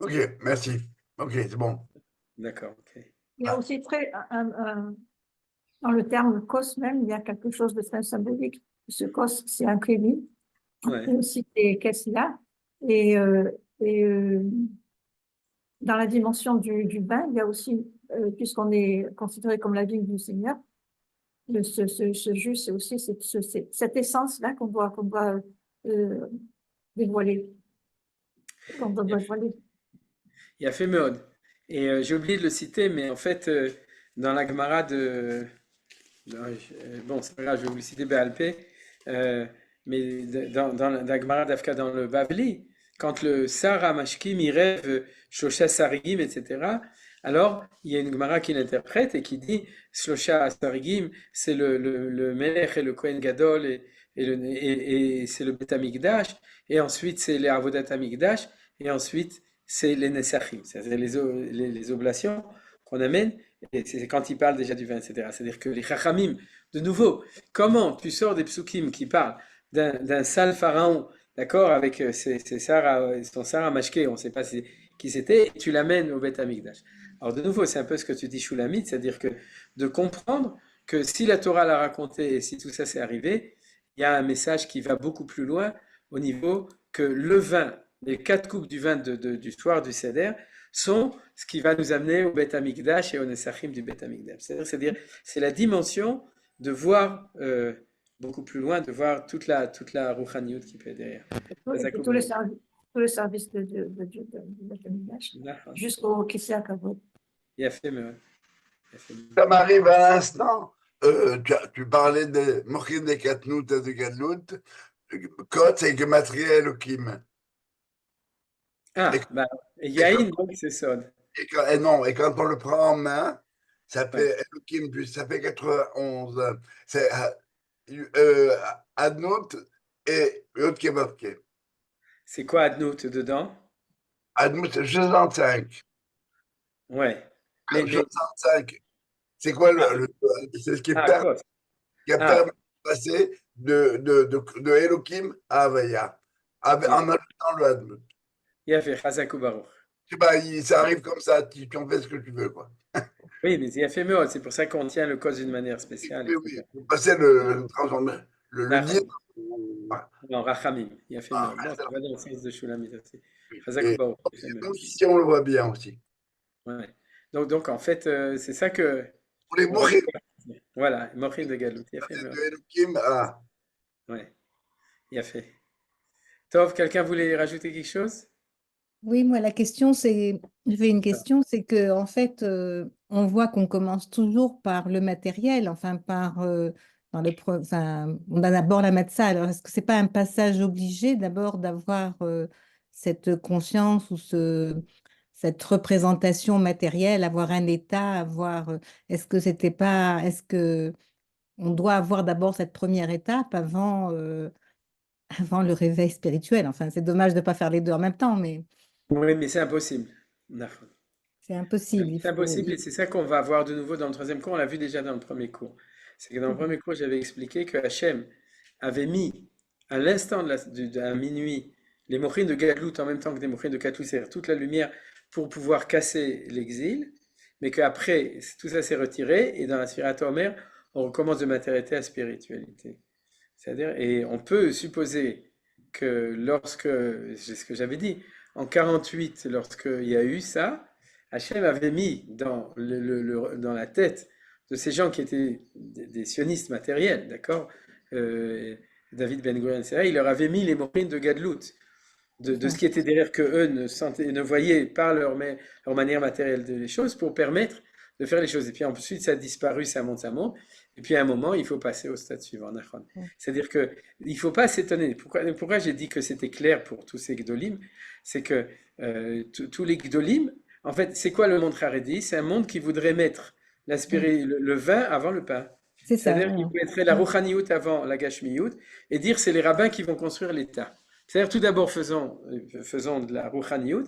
Ok, merci. Ok, c'est bon. D'accord, ok. Il y a aussi dans le terme kos même, il y a quelque chose de très symbolique. Ce kos, c'est un kéli, Ouais. et aussi des kessia. Et, dans la dimension du vin, il y a aussi, puisqu'on est considéré comme la ville du Seigneur, ce jus, c'est aussi cette essence-là qu'on doit dévoiler. Qu'on doit dévoiler. Il a fait Meod. Et j'ai oublié de le citer, mais en fait, dans la Gemara bon, c'est pas grave, je vais vous le citer Béalpé, mais dans la Gemara d'Afka, dans le Bavli, quand le Sarah Mashkim, il rêve Shosha Sarigim, etc., alors il y a une Gemara qui l'interprète et qui dit Shosha Sarigim, c'est le Melech et le Kohen Gadol, et c'est le Bet Amikdash, et ensuite c'est les Avodat Amikdash, et ensuite c'est les Nesachim, c'est-à-dire les oblations qu'on amène, et c'est quand il parle déjà du vin, etc. C'est-à-dire que les Chachamim, de nouveau, comment tu sors des psukim qui parlent d'un sale pharaon, d'accord, avec son Sarah Mashké, on ne sait pas qui c'était, et tu l'amènes au Beth Amikdash. Alors de nouveau, c'est un peu ce que tu dis, Shulamit, c'est-à-dire que de comprendre que si la Torah l'a raconté et si tout ça s'est arrivé, il y a un message qui va beaucoup plus loin au niveau que le vin, les 4 coupes du vin du soir du Seder, sont ce qui va nous amener au Beth Amikdash et au Nesachim du Beth Amikdash. C'est-à-dire, c'est la dimension de voir beaucoup plus loin, de voir toute la Rouchaniout qui peut être derrière. Et tout le service de Beth Amikdash, jusqu'au Kisei Kavod. Il a fait, mais Ça m'arrive à l'instant. Tu parlais de Mochin de Katnout et de Gadlout. Code, c'est Gematria Elohim. Ah, bah, Yahin, donc c'est Sod. Et quand on le prend en main, ça fait Ouais. Elohim, puis ça fait 91. C'est Adnout et l'autre qui est marqué. C'est quoi Adnout dedans? Adnout, c'est 65. Ouais. Mais 65. C'est quoi c'est ce qui ah, permet, Kos. qui a permis de passer de Elohim à Avaya, en ajoutant le Adnout. Il a fait Chazakou Baruch. Je sais pas, ça arrive comme ça, tu en fais ce que tu veux, quoi. Oui, mais il a fait Meod, c'est pour ça qu'on tient le cause d'une manière spéciale. Oui, oui, etc. vous passez le transformer, le dire. Non, Rachamim, il a fait Meod. Bon, ça va dans le sens de Shulamit aussi. Chazakou Baruch. il fait Meod. Si on le voit bien aussi. Ouais. Donc, en fait, c'est ça que. Pour les on mourir va- Voilà, Mochin de Galout, il a fait Meod. de Elohim à. Ouais, il a fait. Tov, quelqu'un voulait rajouter quelque chose? Oui, moi, la question, c'est, je fais une question, c'est que en fait, on voit qu'on commence toujours par le matériel, enfin, enfin, on a d'abord la matzah. Alors, est-ce que c'est pas un passage obligé d'abord d'avoir cette conscience ou cette représentation matérielle, avoir un état, est-ce que c'était pas, est-ce que on doit avoir d'abord cette première étape avant, avant le réveil spirituel? Enfin, c'est dommage de ne pas faire les deux en même temps, mais. Oui, mais c'est impossible. D'accord. C'est impossible. Il C'est faut, impossible et c'est ça qu'on va voir de nouveau dans le troisième cours. On l'a vu déjà dans le premier cours. C'est que dans le premier cours, j'avais expliqué que Hachem avait mis à l'instant à minuit les mochines de Gadlout en même temps que des mochines de Katout, c'est-à-dire toute la lumière pour pouvoir casser l'exil, mais qu'après, tout ça s'est retiré et dans la Sfirat Omer, on recommence de matérialité à spiritualité. C'est-à-dire, et on peut supposer que lorsque, c'est ce que j'avais dit, en 48, lorsqu'il y a eu ça, Hachem avait mis dans la tête de ces gens qui étaient des sionistes matériels, d'accord, David Ben Gurion, etc., il leur avait mis les mochines de Gadlout, de ce qui était derrière que eux ne voyaient pas leur manière matérielle des choses pour permettre de faire les choses. Et puis ensuite, ça a disparu, ça monte. Et puis à un moment, il faut passer au stade suivant. C'est-à-dire qu'il ne faut pas s'étonner. Pourquoi j'ai dit que c'était clair pour tous ces Gdolim? C'est que tous les Gdolim, en fait, c'est quoi le monde Haredi? C'est un monde qui voudrait mettre le vin avant le pain. c'est ça. C'est-à-dire qu'il mettrait la Rouchaniout avant la Gashmiout et dire c'est les rabbins qui vont construire l'État. C'est-à-dire tout d'abord faisons de la Rouchaniout.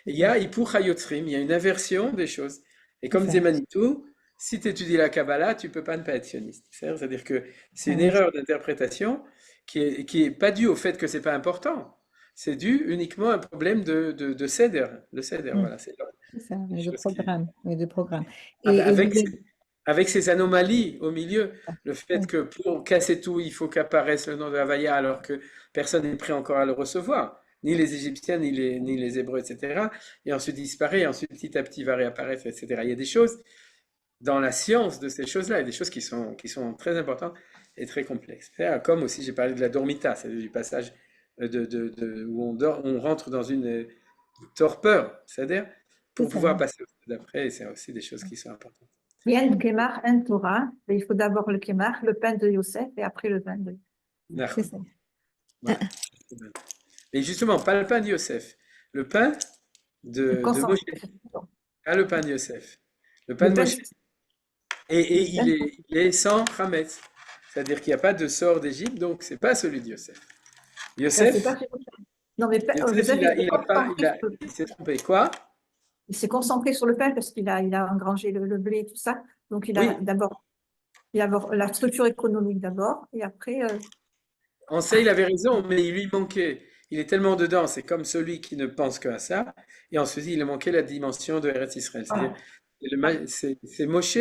Et il y a Hipuch HaYotzrim, il y a une inversion des choses. Et comme disait Manitou, si tu étudies la Kabbalah, tu ne peux pas ne pas être sioniste. C'est-à-dire que c'est une erreur d'interprétation qui est pas due au fait que c'est pas important. C'est dû uniquement à un problème de Seder. Le Seder, voilà. C'est ça, des de choses programme. Oui, de programme. avec ces anomalies au milieu, le fait que pour casser tout, il faut qu'apparaisse le nom de Havaya alors que personne n'est prêt encore à le recevoir, ni les Égyptiens, ni les Hébreux, etc. Et ensuite disparaît, et ensuite petit à petit va réapparaître, etc. Il y a des choses dans la science de ces choses-là, il y a des choses qui sont très importantes et très complexes. Comme aussi j'ai parlé de la dormita, c'est du passage où on rentre dans une torpeur, c'est-à-dire pour pouvoir passer au stade d'après, et c'est aussi des choses qui sont importantes. Il y a un Kemar, un Torah, il faut d'abord le Kemar, le pain de Yosef, et après le vin de... C'est ça. Voilà. Et justement, pas le pain de Yosef, le pain de Moshe. Pas le pain de Yosef. Le pain de Moshe. Et il est sans Hametz. C'est-à-dire qu'il n'y a pas de sort d'Égypte, donc c'est pas celui de Yosef. Yosef, non, mais Yosef, il s'est trompé. Quoi? Il s'est concentré sur le pain parce qu'il a engrangé le blé et tout ça. Donc, il a d'abord la structure économique d'abord, et après... En ça, il avait raison, mais il lui manquait. Il est tellement dedans, c'est comme celui qui ne pense qu'à ça. Et ensuite, il manquait la dimension de Eretz Israël. C'est Moshe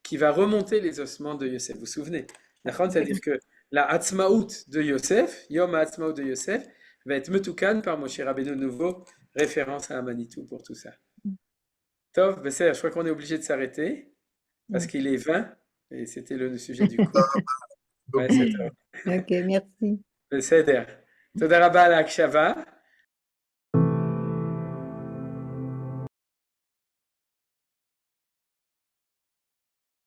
qui va remonter les ossements de Yosef. Vous vous souvenez? C'est-à-dire que la Hatzmaout de Yosef, Yom Hatzmaout de Yosef, va être Metukan par Moshe Rabbeinu, nouveau référence à Manitou pour tout ça. Tov, je crois qu'on est obligé de s'arrêter parce qu'il est 20 et c'était le sujet du cours. Ok, merci. בסדר. תודה רבה על ההקשבה.